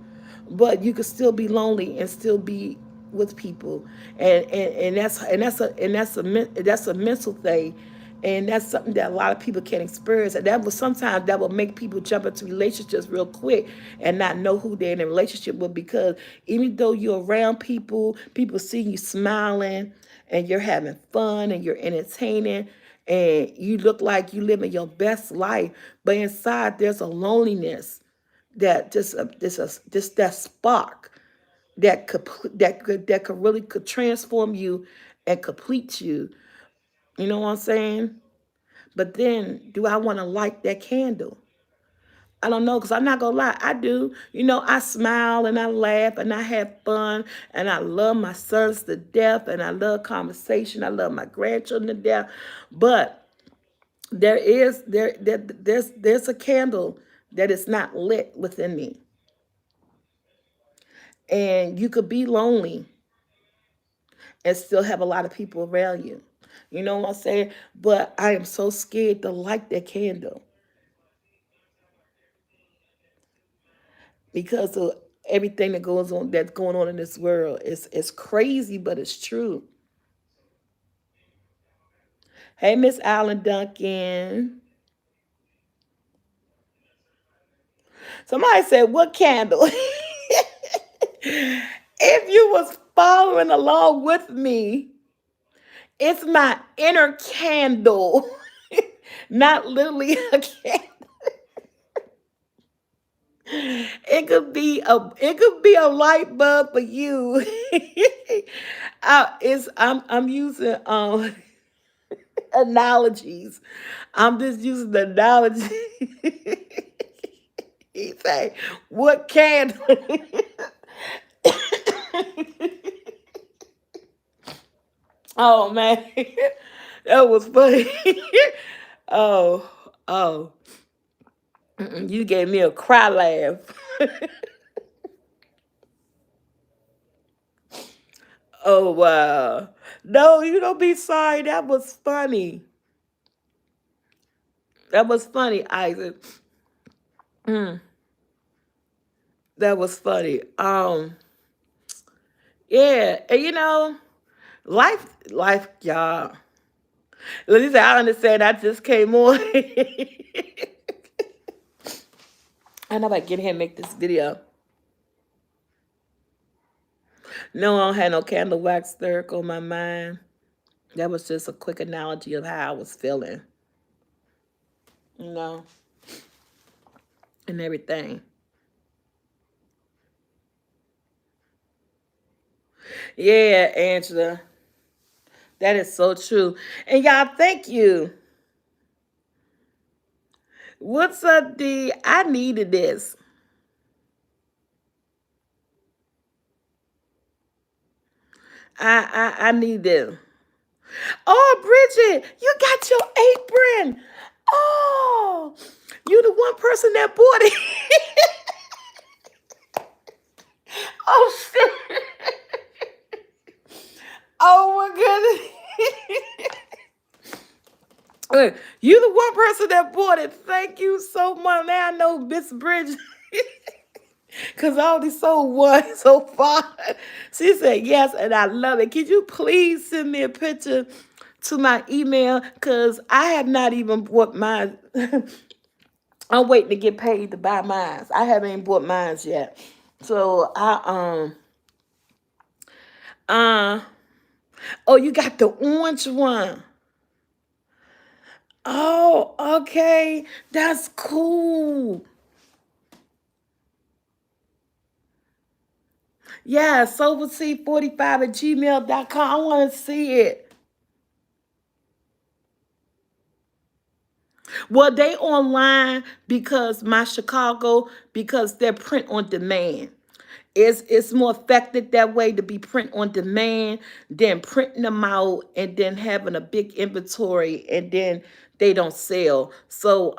but you can still be lonely and still be with people. And that's a mental thing. And that's something that a lot of people can experience. And that will make people jump into relationships real quick and not know who they're in a relationship with, because even though you're around people, people see you smiling and you're having fun and you're entertaining and you look like you living your best life, but inside there's a loneliness that just that spark that could really could transform you and complete you. You know what I'm saying? But then, do I want to light that candle? I don't know, because I'm not gonna lie, I do. I smile and I laugh and I have fun and I love my sons to death and I love conversation. I love my grandchildren to death. But there's a candle that is not lit within me. And you could be lonely and still have a lot of people around you. You know what I'm saying? But I am so scared to light that candle because of everything that's going on in this world. It's crazy, but it's true. Hey, Miss Allen Duncan. Somebody said, "What candle?" If you was following along with me, it's my inner candle, not literally a candle. It could be a light bulb for you. I'm using analogies. I'm just using the analogy. He say, "What candle?" Oh man, that was funny. Oh, oh, you gave me a cry laugh. Oh wow. No, you don't be sorry. That was funny. That was funny, Isaac. Mm, that was funny. Yeah, and life, y'all. Listen, I understand. I just came on. I know I get here and make this video. No, I don't have no candle wax stirk on my mind. That was just a quick analogy of how I was feeling, you know, and everything. Yeah, Angela, that is so true. And y'all, thank you. What's up, D? I needed this. I need this. Oh, Bridget, you got your apron. Oh, you the one person that bought it. Oh shit. Oh my goodness. You the one person that bought it. Thank you so much. Now I know Miss Bridget. Cause I only sold one so far. She said yes, and I love it. Could you please send me a picture to my email? Cause I have not even bought mine. I'm waiting to get paid to buy mine. I haven't even bought mine yet. So uh oh, you got the orange one. Oh, okay. That's cool. Yeah, soulfulc45 at gmail.com. I want to see it. Well, they online because my Chicago, because they're print on demand. It's more effective that way to be print on demand than printing them out and then having a big inventory and then they don't sell. So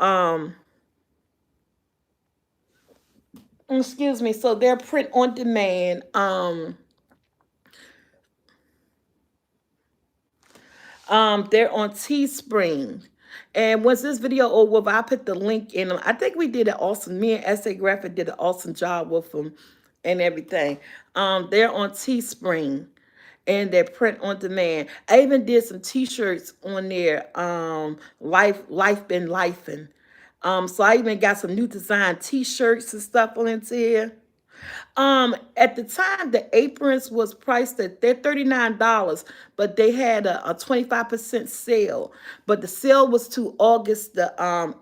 excuse me, so they're print on demand. They're on Teespring. And once this video over, I put the link in them. I think we did an awesome, me and SA Graphic did an awesome job with them and everything. They're on Teespring and they're print on demand. I even did some t-shirts on there. Life been lifing. So I even got some new design t-shirts and stuff on it here. At the time, the aprons was priced at they're $39, but they had a 25% sale. But the sale was to August the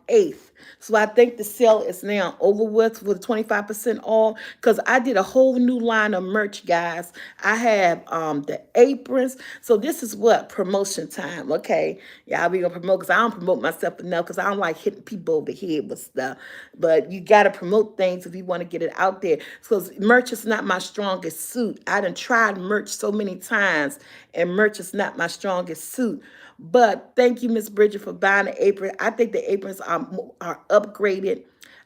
8th. So I think the sale is now over with 25% off, because I did a whole new line of merch, guys. I have the aprons. So this is what promotion time. Okay, yeah, we gonna promote, because I don't promote myself enough, because I don't like hitting people over the head with stuff. But you gotta promote things if you want to get it out there. Because merch is not my strongest suit. I done tried merch so many times, and merch is not my strongest suit. But thank you, Miss Bridget, for buying the apron. I think the aprons are upgraded.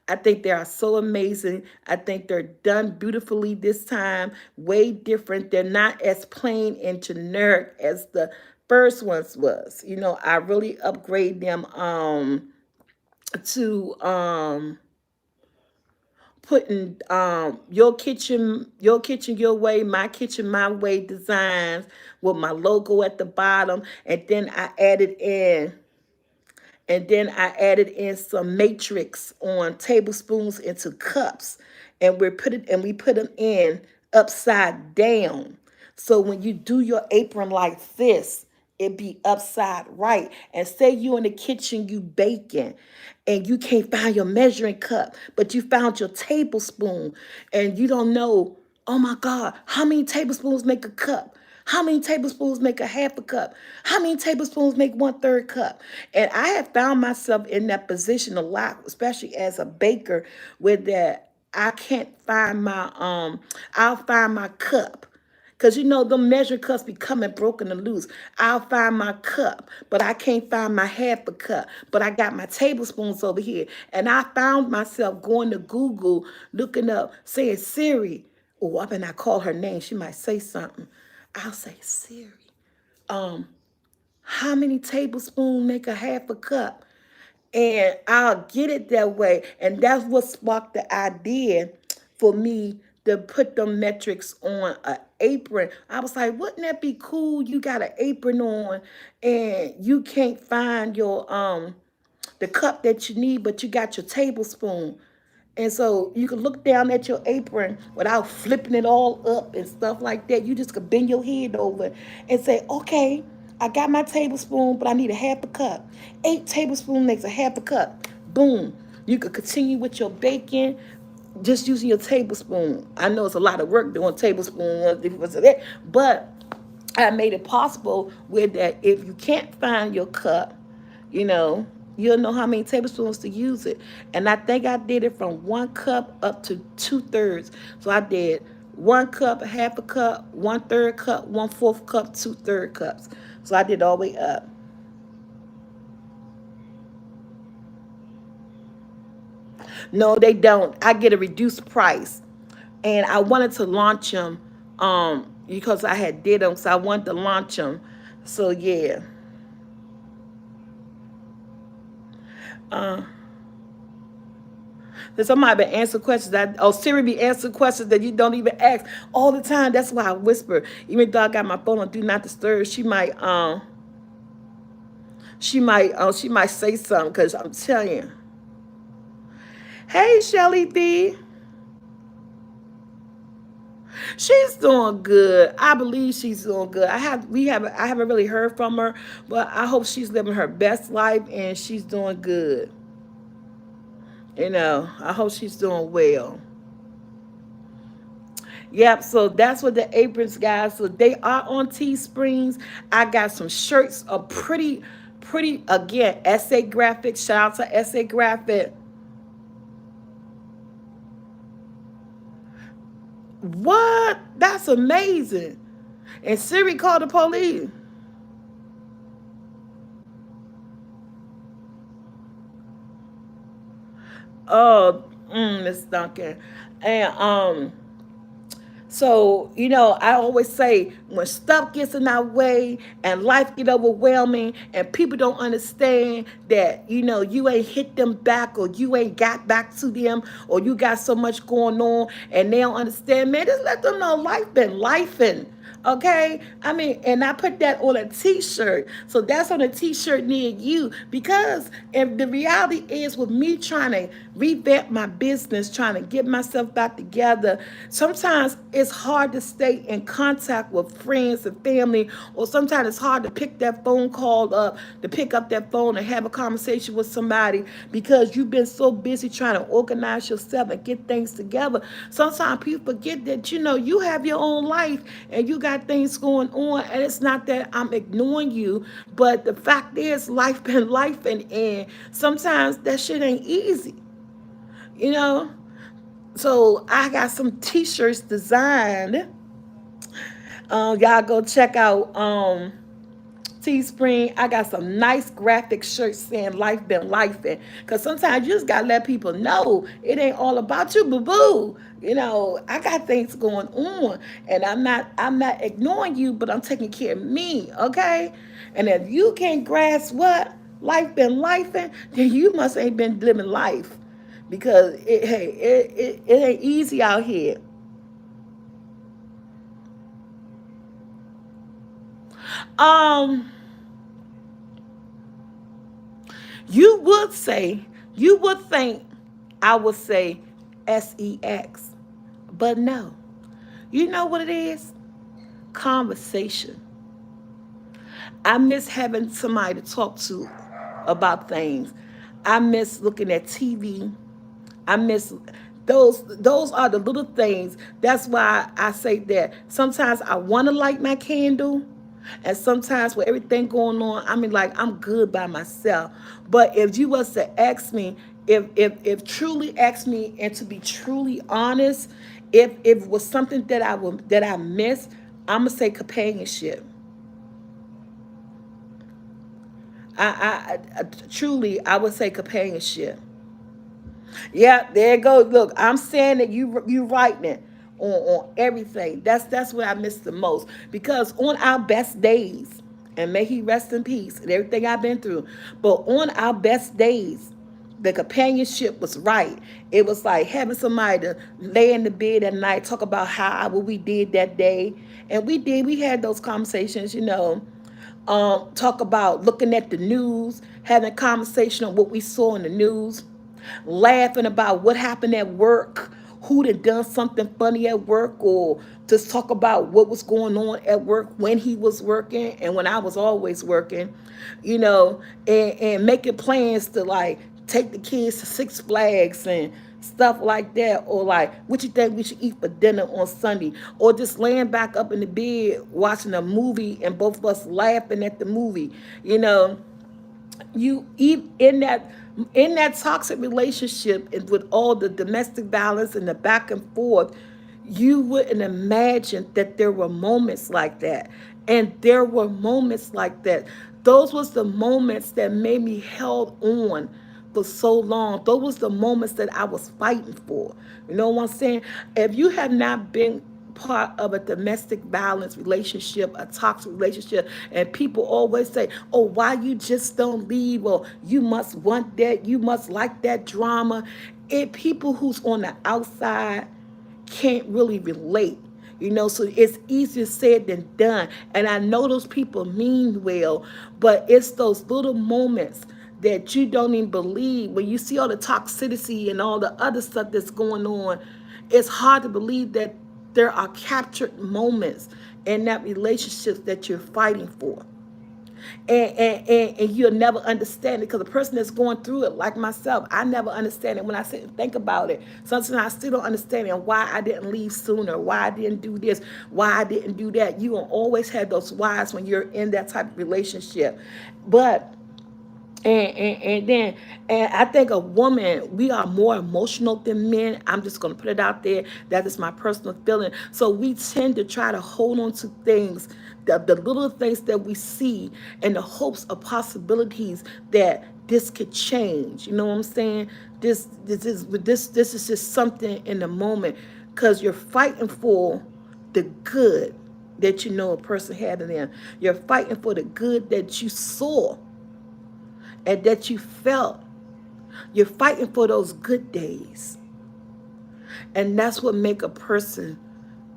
I think they are so amazing. I think they're done beautifully this time, way different. They're not as plain and generic as the first ones was. You know, I really upgrade them to putting your kitchen your way, my kitchen my way designs with my logo at the bottom, and then I added in some matrix on tablespoons into cups, and we put them in upside down. So when you do your apron like this, it be upside right. And say you in the kitchen, you baking, and you can't find your measuring cup, but you found your tablespoon, and you don't know, oh my God, how many tablespoons make a cup? How many tablespoons make a half a cup? How many tablespoons make 1/3 cup? And I have found myself in that position a lot, especially as a baker, where that I can't find I'll find my cup. Cause you know them measuring cups be coming broken and loose. I'll find my cup, but I can't find my half a cup. But I got my tablespoons over here. And I found myself going to Google, looking up, saying, Siri. Oh, I better not call her name. She might say something. I'll say, Siri, how many tablespoons make a half a cup? And I'll get it that way. And that's what sparked the idea for me to put the metrics on an apron. I was like, wouldn't that be cool? You got an apron on and you can't find your the cup that you need, but you got your tablespoon. And so you can look down at your apron without flipping it all up and stuff like that. You just could bend your head over and say, okay, I got my tablespoon, but I need a half a cup. 8 tablespoons makes a half a cup. Boom. You could continue with your baking just using your tablespoon. I know it's a lot of work doing tablespoon, but I made it possible with that if you can't find your cup, you know, you'll know how many tablespoons to use it. And I think I did it from 1 cup up to 2/3. So I did 1 cup, a half a cup, 1/3 cup, 1/4 cup, 2/3 cups. So I did all the way up. No, they don't. I get a reduced price. And I wanted to launch them because I had did them. So I wanted to launch them. So yeah. That somebody be answering questions that Siri be answering questions that you don't even ask all the time. That's why I whisper. Even though I got my phone on do not disturb, she might say something because I'm telling you. Hey Shelly B. She's doing good. I believe she's doing good. I haven't really heard from her, but I hope she's living her best life and she's doing good. You know, I hope she's doing well. Yep, so that's what the aprons, guys. So they are on Teesprings. I got some shirts, a pretty, again, SA Graphics. Shout out to SA Graphic. What? That's amazing. And Siri called the police. Oh, Miss Duncan. And so, you know, I always say when stuff gets in our way and life get overwhelming and people don't understand that, you know, you ain't hit them back or you ain't got back to them or you got so much going on and they don't understand, man, just let them know life been lifing. Okay, I mean, and I put that on a T-shirt, so that's on a T-shirt near you. Because if the reality is, with me trying to revamp my business, trying to get myself back together, sometimes it's hard to stay in contact with friends and family, or sometimes it's hard to pick that phone call up, to pick up that phone and have a conversation with somebody, because you've been so busy trying to organize yourself and get things together. Sometimes people forget that, you have your own life and you got things going on, and it's not that I'm ignoring you, but the fact is, life been life, and sometimes that shit ain't easy, you know. So I got some T-shirts designed. Y'all go check out Teespring. I got some nice graphic shirts saying "Life been lifing." Cause sometimes you just gotta let people know it ain't all about you, boo boo. I got things going on, and I'm not ignoring you, but I'm taking care of me, okay? And if you can't grasp what life been lifing, then you must ain't been living life, because it ain't easy out here. Um, you would say, you would think I would say sex, but no. You know what it is? Conversation. I miss having somebody to talk to about things. I miss looking at TV. I miss those are the little things. That's why I say that sometimes I want to light my candle, and sometimes with everything going on, I mean, like, I'm good by myself. But if you was to ask me, if truly ask me, and to be truly honest, if it was something that I miss, I'm gonna say companionship. Truly, I would say companionship. Yeah, there it goes. Look, I'm saying that you writing it on everything. That's what I miss the most. Because on our best days, and may he rest in peace and everything I've been through, but on our best days, the companionship was right. It was like having somebody to lay in the bed at night, talk about how what we did that day. And we had those conversations, talk about looking at the news, having a conversation on what we saw in the news, laughing about what happened at work, who done something funny at work, or just talk about what was going on at work when he was working and when I was always working, and making plans to, like, take the kids to Six Flags and stuff like that, or like, what you think we should eat for dinner on Sunday, or just laying back up in the bed watching a movie and both of us laughing at the movie, you know you in that toxic relationship, and with all the domestic violence and the back and forth, you wouldn't imagine that there were moments like that. And there were moments like that. Those was the moments that made me held on for so long. Those was the moments that I was fighting for. You know what I'm saying? If you have not been part of a domestic violence relationship, a toxic relationship, and people always say, "Oh, why you just don't leave?" Or, "You must want that, you must like that drama." It People who's on the outside can't really relate. So it's easier said than done. And I know those people mean well, but it's those little moments that you don't even believe when you see all the toxicity and all the other stuff that's going on. It's hard to believe that there are captured moments in that relationship that you're fighting for. And you'll never understand it, because the person that's going through it, like myself, I never understand it. When I sit and think about it, sometimes I still don't understand it, and why I didn't leave sooner, why I didn't do this, why I didn't do that. You will always have those whys when you're in that type of relationship. But and I think a woman, we are more emotional than men. I'm just gonna put it out there. That is my personal feeling. So we tend to try to hold on to things, the little things that we see, in the hopes of possibilities that this could change. You know what I'm saying? This is just something in the moment, because you're fighting for the good that a person had in them. You're fighting for the good that you saw and that you felt. You're fighting for those good days. And that's what make a person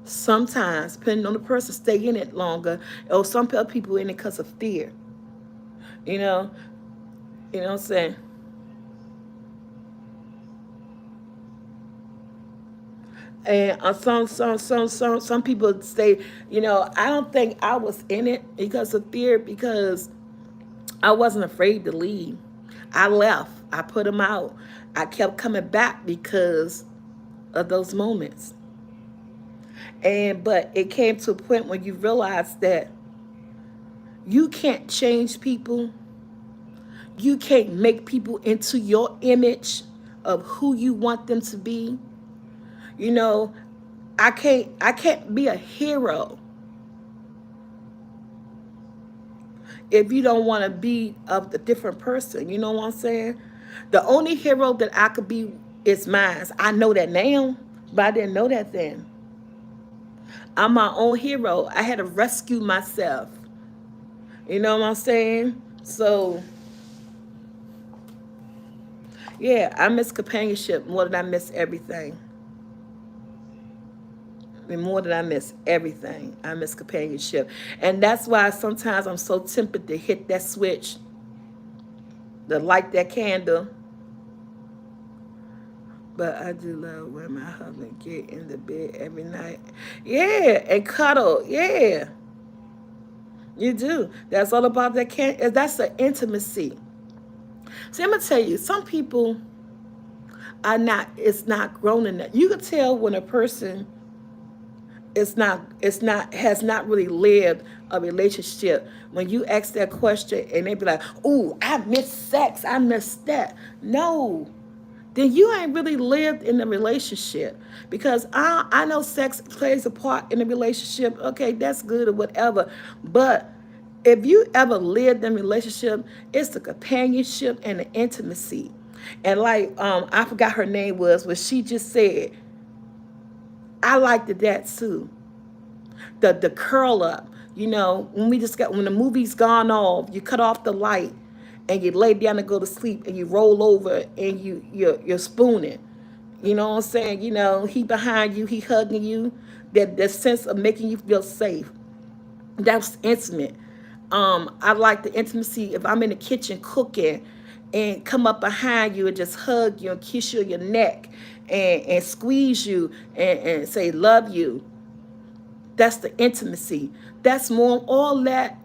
Sometimes, depending on the person, stay in it longer, or some people in it because of fear. You know, you know what I'm saying? And some people say, I don't think I was in it because of fear, because I wasn't afraid to leave. I left. I put them out. I kept coming back because of those moments. But it came to a point when you realize that you can't change people. You can't make people into your image of who you want them to be. You know, I can't be a hero if you don't want to be of the different person. You know what I'm saying? The only hero that I could be is mine. I know that now, but I didn't know that then. I'm my own hero. I had to rescue myself. You know what I'm saying? So, yeah, I miss companionship more than I miss everything. And more than I miss everything, I miss companionship. And that's why sometimes I'm so tempted to hit that switch, to light that candle. But I do love when my husband get in the bed every night. Yeah, and cuddle. Yeah, you do. That's all about that. That's the intimacy. See, I'm gonna tell you, some people are not. It's not grown enough. You can tell when a person has not really lived a relationship when you ask that question and they be like, "Ooh, I miss sex. I miss that." No, then you ain't really lived in the relationship, because I know sex plays a part in the relationship. Okay, that's good or whatever, but if you ever lived in a relationship, it's the companionship and the intimacy. And like I forgot her name was, but she just said, I liked that too. The curl up. When the movie's gone off, you cut off the light and you lay down to go to sleep and you roll over and you're spooning. You know what I'm saying? He behind you, he hugging you. That sense of making you feel safe. That's intimate. I like the intimacy if I'm in the kitchen cooking and come up behind you and just hug you and kiss you on your neck and squeeze you and say love you. That's the intimacy. That's more all that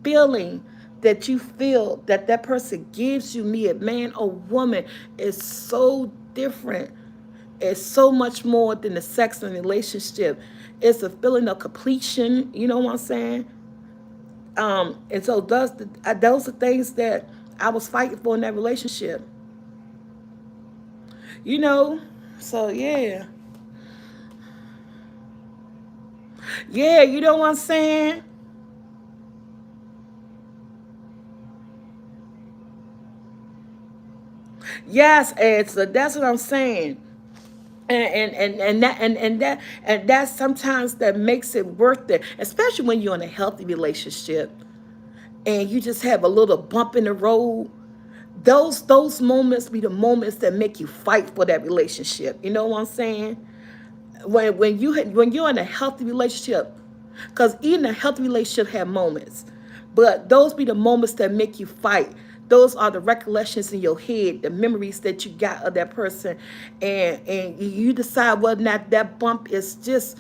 feeling that you feel that person gives you, me a man or woman, is so different. It's so much more than the sex and relationship. It's a feeling of completion. You know what I'm saying? And so those are things that I was fighting for in that relationship. You know, so yeah, yeah. You know what I'm saying? Yes, Ed. So that's what I'm saying. And that sometimes that makes it worth it, especially when you're in a healthy relationship and you just have a little bump in the road. Those moments be the moments that make you fight for that relationship. You know what I'm saying? When you're in a healthy relationship, because even a healthy relationship have moments, but those be the moments that make you fight. Those are the recollections in your head, the memories that you got of that person, and you decide whether or not that bump is just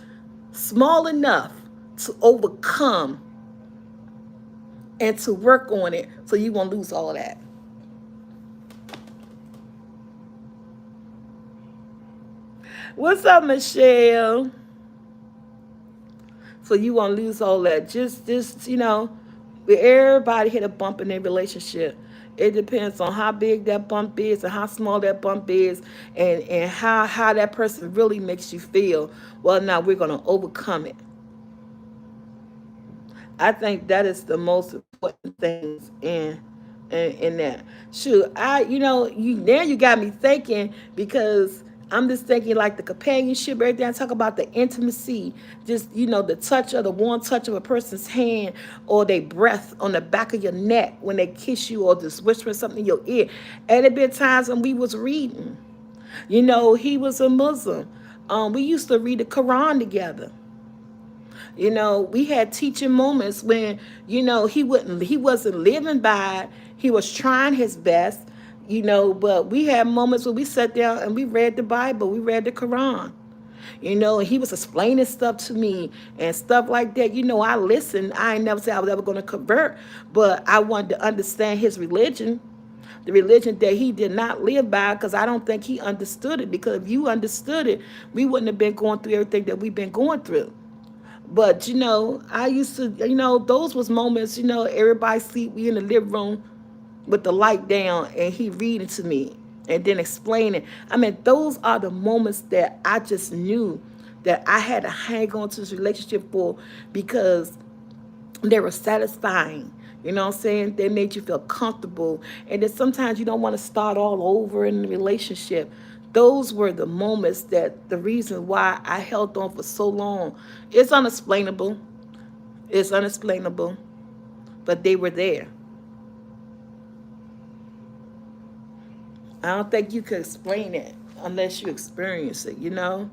small enough to overcome and to work on it, so you won't lose all of that. What's up, Michelle? So you won't lose all that. Just everybody hit a bump in their relationship. It depends on how big that bump is and how small that bump is, and how that person really makes you feel. Well, now we're gonna overcome it. I think that is the most important things in that. Shoot, you got me thinking, because I'm just thinking like the companionship, everything. I talk about the intimacy, just the touch of the warm touch of a person's hand, or their breath on the back of your neck when they kiss you, or just whispering something in your ear. And there been times when we was reading. He was a Muslim. We used to read the Quran together. You know, we had teaching moments when, you know, he wasn't living by it. He was trying his best, you know, but we had moments when we sat down and we read the Bible, we read the Quran. You know, he was explaining stuff to me and stuff like that. You know, I listened. I ain't never said I was ever going to convert, but I wanted to understand his religion, the religion that he did not live by, because I don't think he understood it. Because if you understood it, we wouldn't have been going through everything that we've been going through. But you know, I used to, you know, those was moments. You know, everybody sleep. We in the living room with the light down, and he reading to me and then explaining. I mean, those are the moments that I just knew that I had to hang on to this relationship for, because they were satisfying. You know what I'm saying? They made you feel comfortable. And then sometimes you don't want to start all over in the relationship. Those were the moments that the reason why I held on for so long. It's unexplainable. It's unexplainable. But they were there. I don't think you could explain it unless you experience it, you know?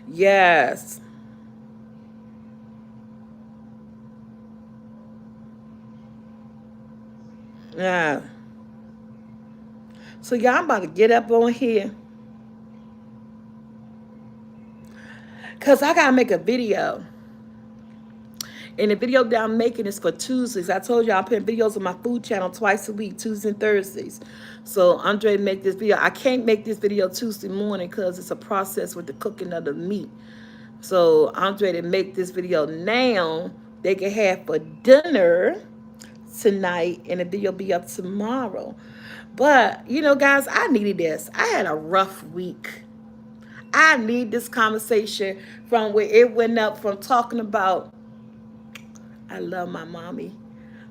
Yes. Yeah. So y'all, I'm about to get up on here because I got to make a video. And the video that I'm making is for Tuesdays. I told you I'm putting videos on my food channel twice a week, Tuesdays and Thursdays. So Andre make this video. I can't make this video Tuesday morning because it's a process with the cooking of the meat. So Andre to make this video now. They can have for dinner tonight, and the video be up tomorrow. But you know, guys, I needed this. I had a rough week. I need this conversation from where it went up from talking about I love my mommy.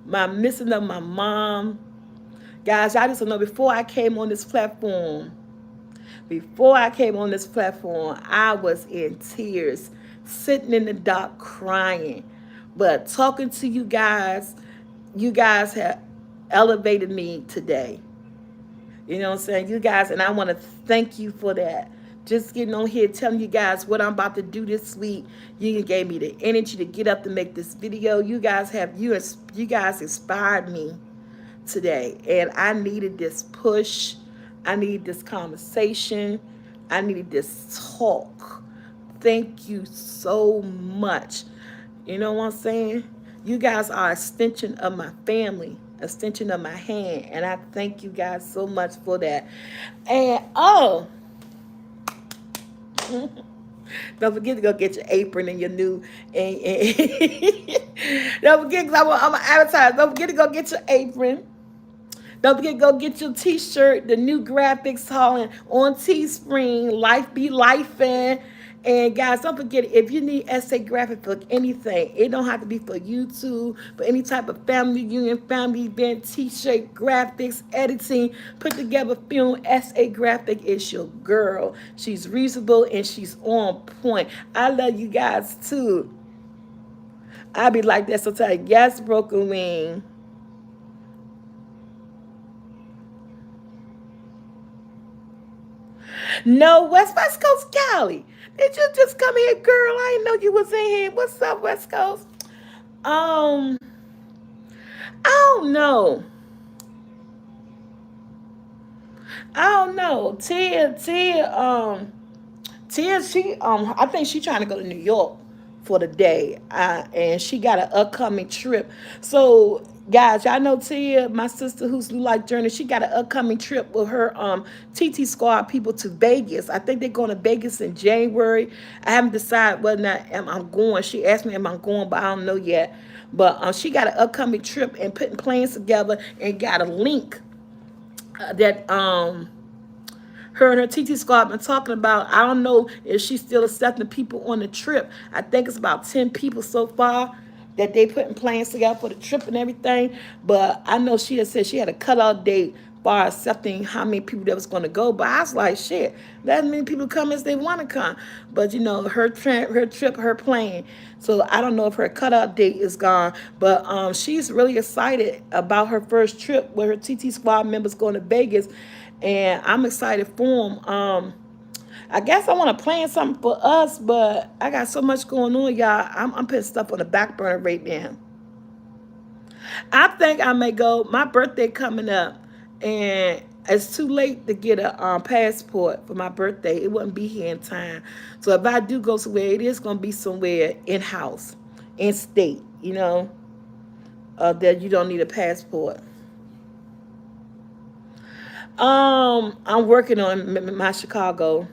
My missing of my mom. Guys, I just don't know, before I came on this platform, I was in tears, sitting in the dark crying. But talking to you guys have elevated me today. You know what I'm saying? You guys, and I want to thank you for that. Just getting on here telling you guys what I'm about to do this week. You gave me the energy to get up to make this video. You guys inspired me today. And I needed this push. I needed this conversation. I needed this talk. Thank you so much. You know what I'm saying? You guys are an extension of my family, extension of my hand, and I thank you guys so much for that. And oh, don't forget to go get your apron and your new and don't forget because I'm an advertiser. Don't forget to go get your apron. Don't forget to go get your t-shirt, the new graphics on Teespring, Life Be Life. And guys, don't forget, if you need essay graphic for anything, it don't have to be for YouTube, but any type of family union, family event, t-shirt graphics, editing, put together film, essay graphic is your girl. She's reasonable and she's on point. I love you guys too. I be like that sometimes. Yes, Broken Wing. No, West Coast Cali. Did you just come here, girl? I didn't know you was in here. What's up, West Coast? Um, I don't know. I don't know. Tia, I think she trying to go to New York for the day, and she got an upcoming trip. So, guys, y'all know Tia, my sister who's New Life Journey. She got an upcoming trip with her TT Squad people to Vegas. I think they're going to Vegas in January. I haven't decided whether or not I'm going. She asked me am I going, but I don't know yet. But she got an upcoming trip and putting plans together and got a link that her and her TT squad been talking about. I don't know if she's still accepting people on the trip. I think it's about 10 people so far that they putting plans together for the trip and everything. But I know she had said she had a cutoff date for accepting how many people that was going to go. But I was like, shit, that many people come as they want to come. But you know, her trip, her plane. So I don't know if her cutoff date is gone. But she's really excited about her first trip with her TT squad members going to Vegas. And I'm excited for them. I guess I want to plan something for us, but I got so much going on, y'all. I'm putting stuff on the back burner right now. I think I may go. My birthday coming up, and it's too late to get a passport for my birthday. It wouldn't be here in time. So if I do go somewhere, it is going to be somewhere in house, in state. That you don't need a passport. I'm working on my Chicago.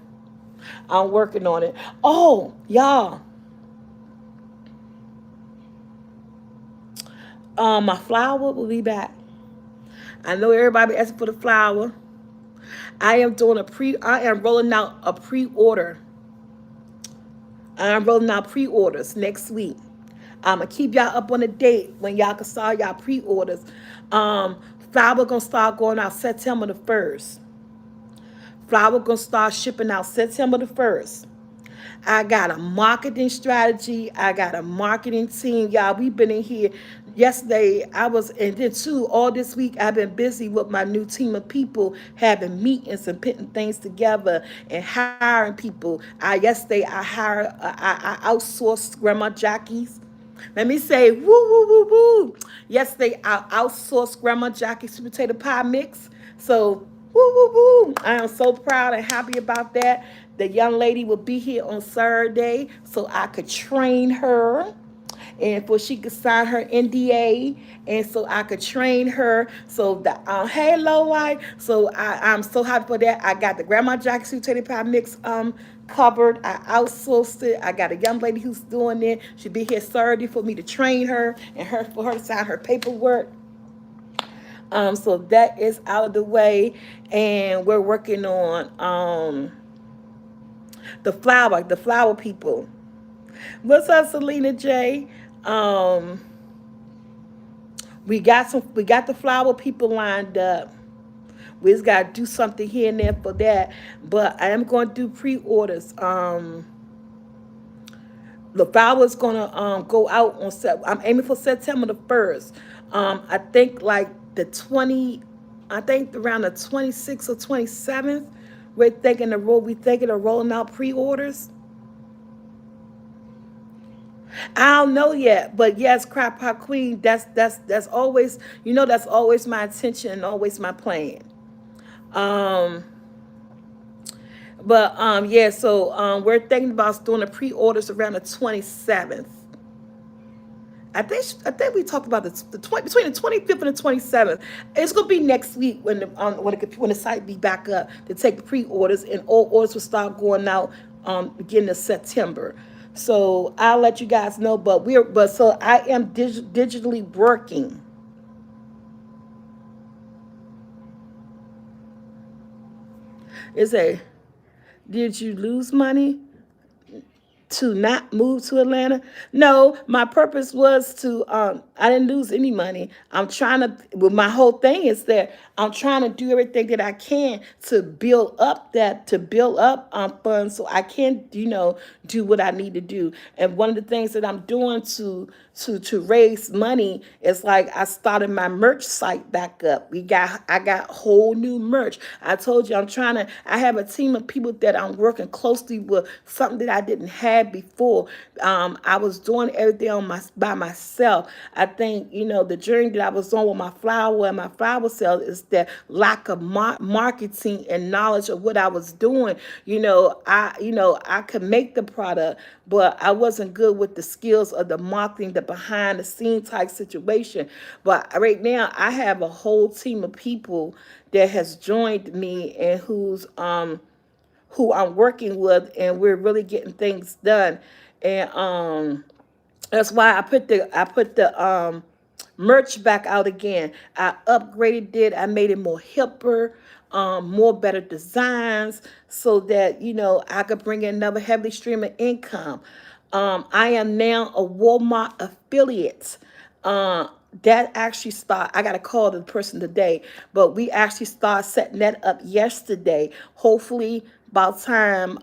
I'm working on it. Oh, y'all. My flower will be back. I know everybody asking for the flower. I am rolling out a pre-order. I'm rolling out pre-orders next week. I'ma keep y'all up on the date when y'all can start y'all pre-orders. Um, Flower gonna start going out September the 1st. Flower gonna start shipping out September the 1st. I got a marketing strategy. I got a marketing team. Y'all, we've been in here. Yesterday, and then too, all this week, I've been busy with my new team of people, having meetings and putting things together and hiring people. Yesterday, I outsourced Grandma Jackie's. Let me say, woo, woo, woo, woo. Yesterday, I outsourced Grandma Jackie's sweet potato pie mix. So, woo, woo, woo. I am so proud and happy about that. The young lady will be here on Saturday so I could train her and for she could sign her NDA, and so I could train her. So that hey Lowite, so I'm so happy for that. I got the Grandma Jack's Sweet Potato Pie mix covered. I outsourced it. I got a young lady who's doing it. She'll be here Saturday for me to train her and for her to sign her paperwork. So that is out of the way, and we're working on the flower people. What's up, Selena J? Um, we got the flower people lined up. We just gotta do something here and there for that. But I am going to do pre-orders. The flowers gonna go out on I'm aiming for September the 1st. I think like the 20, I think around the 26th or 27th. We thinking of rolling out pre-orders. I don't know yet, but yes, Crop Pot Queen. That's always, that's always my intention and always my plan. Um, but yeah, so we're thinking about doing the pre-orders around the 27th. I think we talked about the 20, between the 25th and the 27th. It's gonna be next week when the site be back up to take the pre-orders, and all orders will start going out beginning of September. So I'll let you guys know. So I am digitally working. Is a Did you lose money to not move to Atlanta? No, my purpose was to I didn't lose any money. I'm trying to well my whole thing is that I'm trying to do everything that I can to build up funds so I can, do what I need to do. And one of the things that I'm doing to raise money is like I started my merch site back up. I got whole new merch. I told you I have a team of people that I'm working closely with, something that I didn't have before. I was doing everything by myself. I think, the journey that I was on with my flower and my flower sales is that lack of marketing and knowledge of what I was doing. I could make the product, but I wasn't good with the skills of the marketing, the behind the scene type situation. But right now I have a whole team of people that has joined me and who I'm working with, and we're really getting things done. And that's why I put the merch back out again. I upgraded it. I made it more hipper, more better designs, so that I could bring in another heavy stream of income. I am now a Walmart affiliate. Uh, that actually start. I got to call the person today, but we actually start setting that up yesterday. Hopefully, by time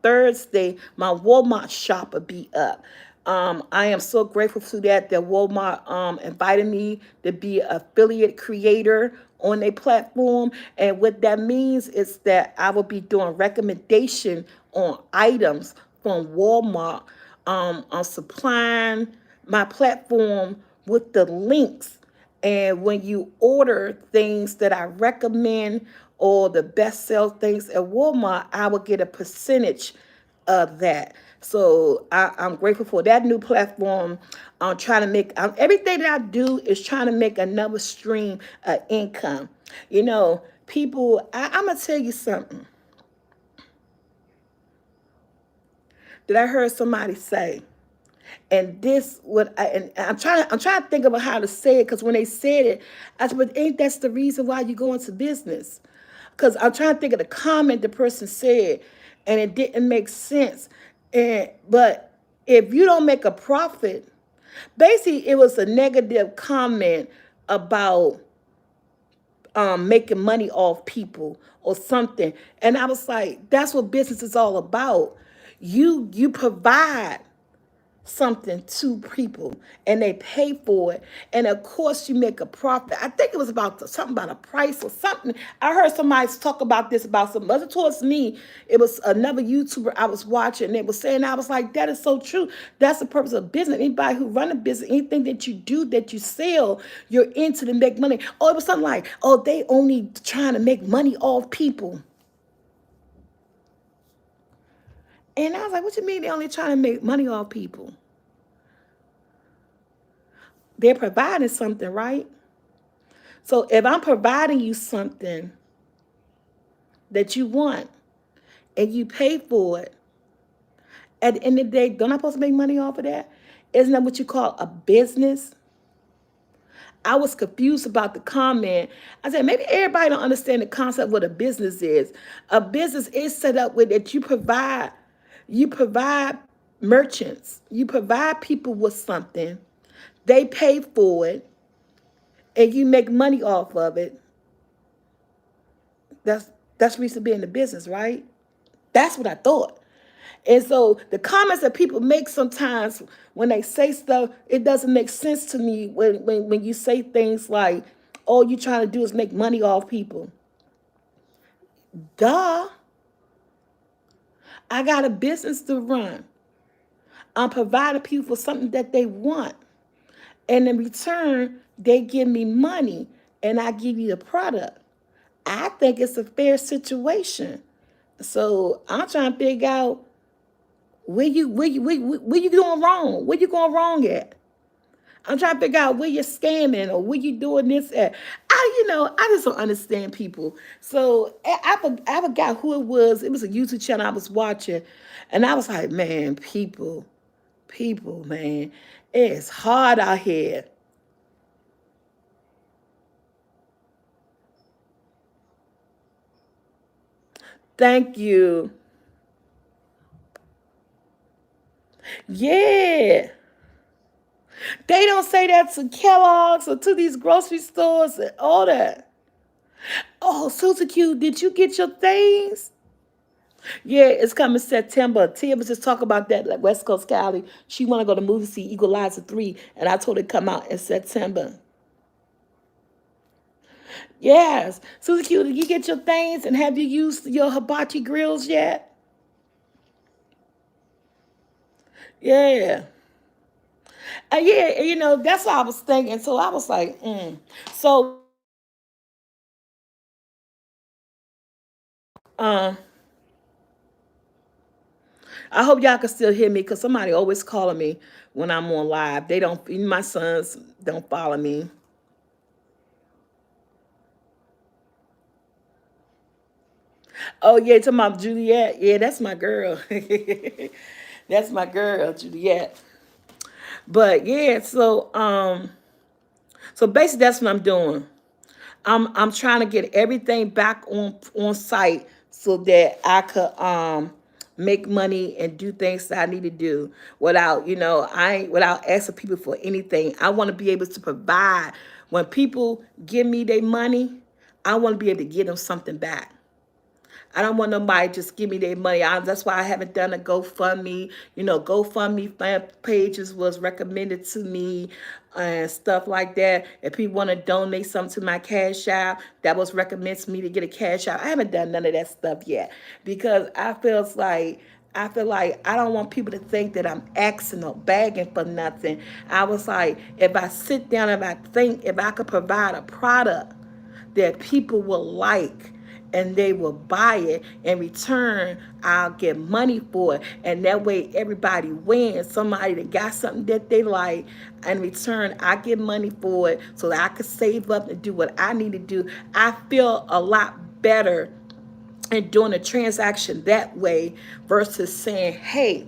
Thursday, my Walmart shop will be up. I am so grateful to that Walmart invited me to be an affiliate creator on their platform. And what that means is that I will be doing recommendation on items from Walmart, on supplying my platform with the links. And when you order things that I recommend or the best sell things at Walmart, I will get a percentage of that. So I'm grateful for that new platform. I'm trying to make everything that I do is trying to make another stream of income. You know, people, I'm gonna tell you something that I heard somebody say. And this what I and I'm trying to think about how to say it, because when they said it, I said, but ain't that's the reason why you go into business? Because I'm trying to think of the comment the person said, and it didn't make sense. And but if you don't make a profit, basically it was a negative comment about making money off people or something. And I was like, that's what business is all about. You provide something to people and they pay for it, and of course you make a profit. I think it was about something about a price or something. I heard somebody talk about this about some other towards me. It was another YouTuber I was watching, and they was saying, I was like, that is so true. That's the purpose of business. Anybody who run a business, anything that you do, that you sell, you're into to make money. Oh, it was something like, oh, they only trying to make money off people. And I was like, what you mean they only trying to make money off people? They're providing something, right? So if I'm providing you something that you want and you pay for it, at the end of the day, don't I supposed to make money off of that? Isn't that what you call a business? I was confused about the comment. I said, maybe everybody don't understand the concept of what a business is. A business is set up with that you provide merchants, you provide people with something, they pay for it, and you make money off of it. That's that's reason to be in the business, right? That's what I thought. And so the comments that people make sometimes when they say stuff, it doesn't make sense to me when you say things like, all you trying to do is make money off people. Duh. I got a business to run. I'm providing people for something that they want. And in return, they give me money and I give you the product. I think it's a fair situation. So I'm trying to figure out where you doing wrong? Where you going wrong at? I'm trying to figure out where you're scamming or where you doing this at. I just don't understand people. So I forgot who it was. It was a YouTube channel I was watching, and I was like, man, people, man, it's hard out here. Thank you. Yeah. They don't say that to Kellogg's or to these grocery stores and all that. Oh, Susan Q, did you get your things? Yeah, it's coming September. Tia was just talking about that, like West Coast Cali. She want to go to movie see Equalizer 3, and I told her to come out in September. Yes. Susan Q, did you get your things, and have you used your hibachi grills yet? Yeah. Yeah, that's what I was thinking. So I was like, So, uh, I hope y'all can still hear me, because somebody always calling me when I'm on live. They don't, even my sons don't follow me. Oh yeah, talking about Juliet. Yeah, that's my girl. That's my girl, Juliet. But yeah, so basically that's what I'm doing. I'm trying to get everything back on site so that I could make money and do things that I need to do without, without asking people for anything. I want to be able to provide. When people give me their money, I want to be able to give them something back. I don't want nobody just give me their money. That's why I haven't done a GoFundMe. You know, GoFundMe fan pages was recommended to me and stuff like that. If people want to donate something to my Cash App, that was recommended to me to get a Cash App. I haven't done none of that stuff yet because I feel like I don't want people to think that I'm asking or begging for nothing. I was like, if I sit down and I think if I could provide a product that people will like and they will buy it, in return I'll get money for it, and that way everybody wins. Somebody that got something that they like, in return I get money for it so that I could save up and do what I need to do. I feel a lot better in doing a transaction that way versus saying, hey,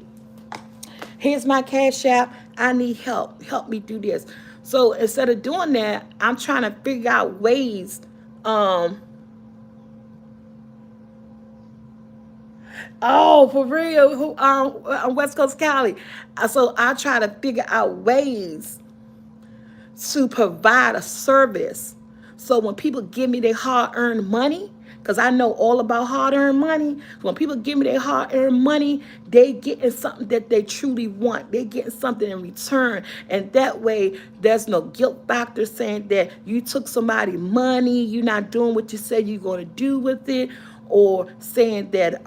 here's my Cash App, I need help me do this. So instead of doing that, I'm trying to figure out ways. um Oh, for real? Who on West Coast Cali? So I try to figure out ways to provide a service. So when people give me their hard-earned money, because I know all about hard-earned money, when people give me their hard-earned money, they getting something that they truly want. They getting something in return. And that way, there's no guilt factor saying that you took somebody's money, you're not doing what you said you're going to do with it, or saying that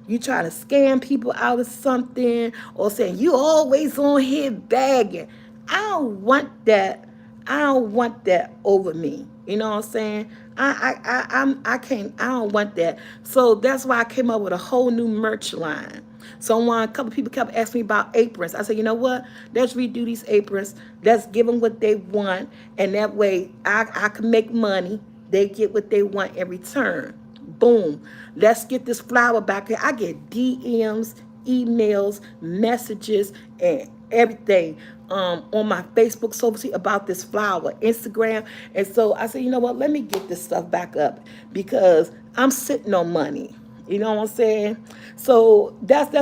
you trying to scam people out of something, or saying you always on here begging. I don't want that. I don't want that over me. You know what I'm saying? I can't. I don't want that. So that's why I came up with a whole new merch line. So when a couple people kept asking me about aprons, I said, you know what? Let's redo these aprons. Let's give them what they want, and that way I can make money. They get what they want in return. Boom. Let's get this flower back here. I get DMs, emails, messages, and everything on my Facebook social about this flower, Instagram. And so I said, you know what? Let me get this stuff back up because I'm sitting on money. You know what I'm saying? So that's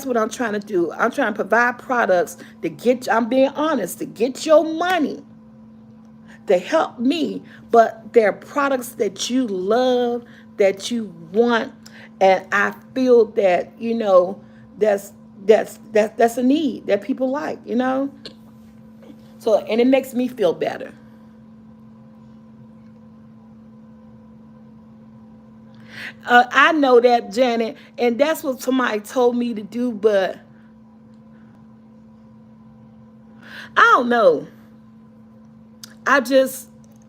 what I'm trying to do. I'm trying to provide products to get. I'm being honest, to get your money, to help me, but they're products that you love, that you want, and I feel that, you know, that's a need that people like, you know. So, and it makes me feel better. I know that, Janet, and that's what somebody told me to do, but I don't know. I just,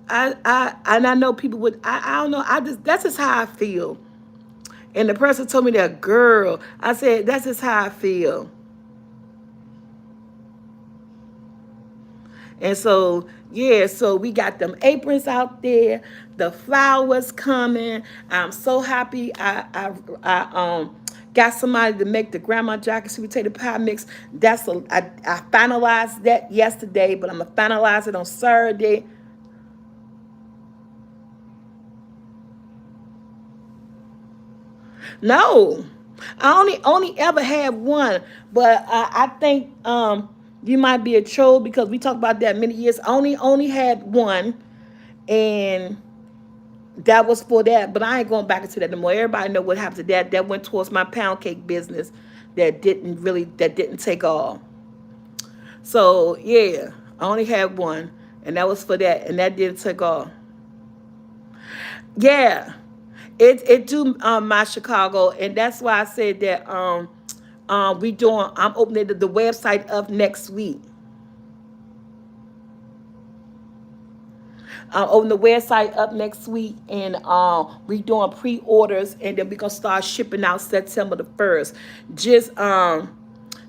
and I know people would, I don't know. I just, that's just how I feel. And the person told me that, girl, I said, that's just how I feel. And so, yeah, so we got them aprons out there, the flowers coming. I'm so happy. I got somebody to make the grandma jacket sweet potato pie mix. I finalized that yesterday, but I'm gonna finalize it on Saturday. No, I only ever had one, but I think you might be a troll because we talked about that many years. I only had one, and that was for that. But I ain't going back into that no more. Everybody know what happened to that. That went towards my pound cake business. That didn't take off. So yeah, I only had one, and that was for that, and that didn't take off. Yeah, it do my Chicago, and that's why I said that we doing. I'm opening the website up next week. Open the website up next week, and we doing pre-orders, and then we gonna start shipping out September 1st. Just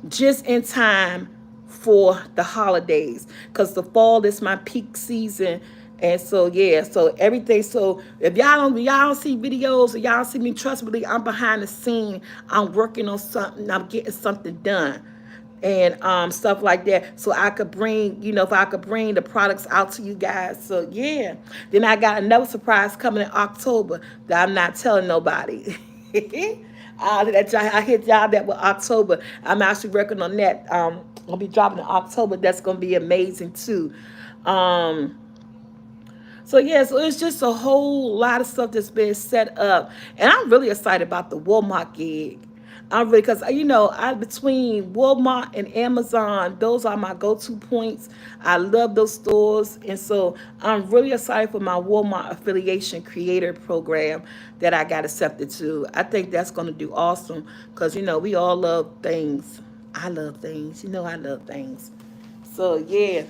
just in time for the holidays, because the fall is my peak season. And so yeah, so everything. So if y'all don't see videos or y'all don't see me, trust me, I'm behind the scene. I'm working on something. I'm getting something done, and stuff like that. So I could bring, if I could bring the products out to you guys. So yeah. Then I got another surprise coming in October that I'm not telling nobody. I hit y'all that with October. I'm actually working on that. I'll be dropping in October. That's gonna be amazing too. Um, So yeah, so it's just a whole lot of stuff that's been set up, and I'm really excited about the Walmart gig. I'm really because I between Walmart and Amazon, those are my go-to points. I love those stores, and so I'm really excited for my Walmart affiliation creator program that I got accepted to. I think that's going to do awesome because we all love things. I love things. I love things. So yeah.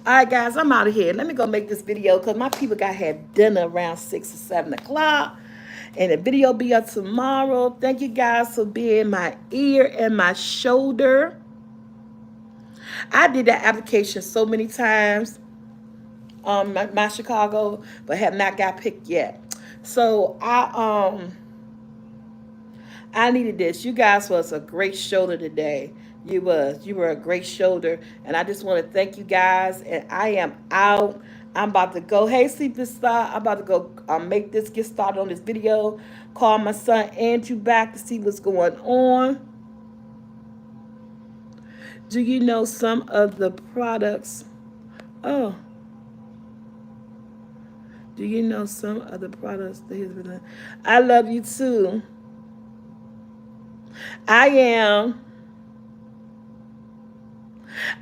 All right, guys, I'm out of here. Let me go make this video because my people got to have dinner around 6 or 7 o'clock. And the video be up tomorrow. Thank you guys for being my ear and my shoulder. I did that application so many times, my Chicago, but have not got picked yet. So I needed this. You guys was a great shoulder today. You were a great shoulder, and I just want to thank you guys. And I am out. I'm about to go. Hey, superstar. I'm about to go make this get started on this video. Call my son Andrew back to see what's going on. Do you know some of the products? Oh, do you know some of the products that he's been? I love you too. I am.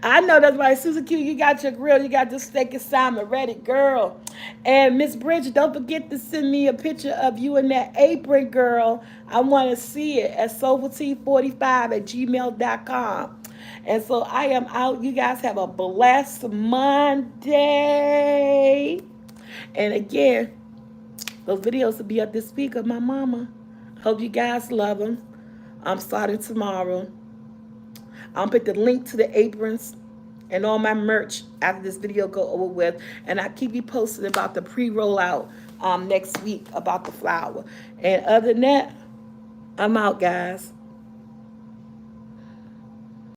I know that's right, Susan Q. You got your grill, you got your steak and salmon ready, girl. And Miss Bridget, don't forget to send me a picture of you in that apron, girl. I want to see it at soulfult45@gmail.com. And so I am out. You guys have a blessed Monday. And again, those videos will be up this week of my mama. Hope you guys love them. I'm starting tomorrow. I'll put the link to the aprons and all my merch after this video go over with. And I'll keep you posted about the pre-rollout next week about the flour. And other than that, I'm out, guys.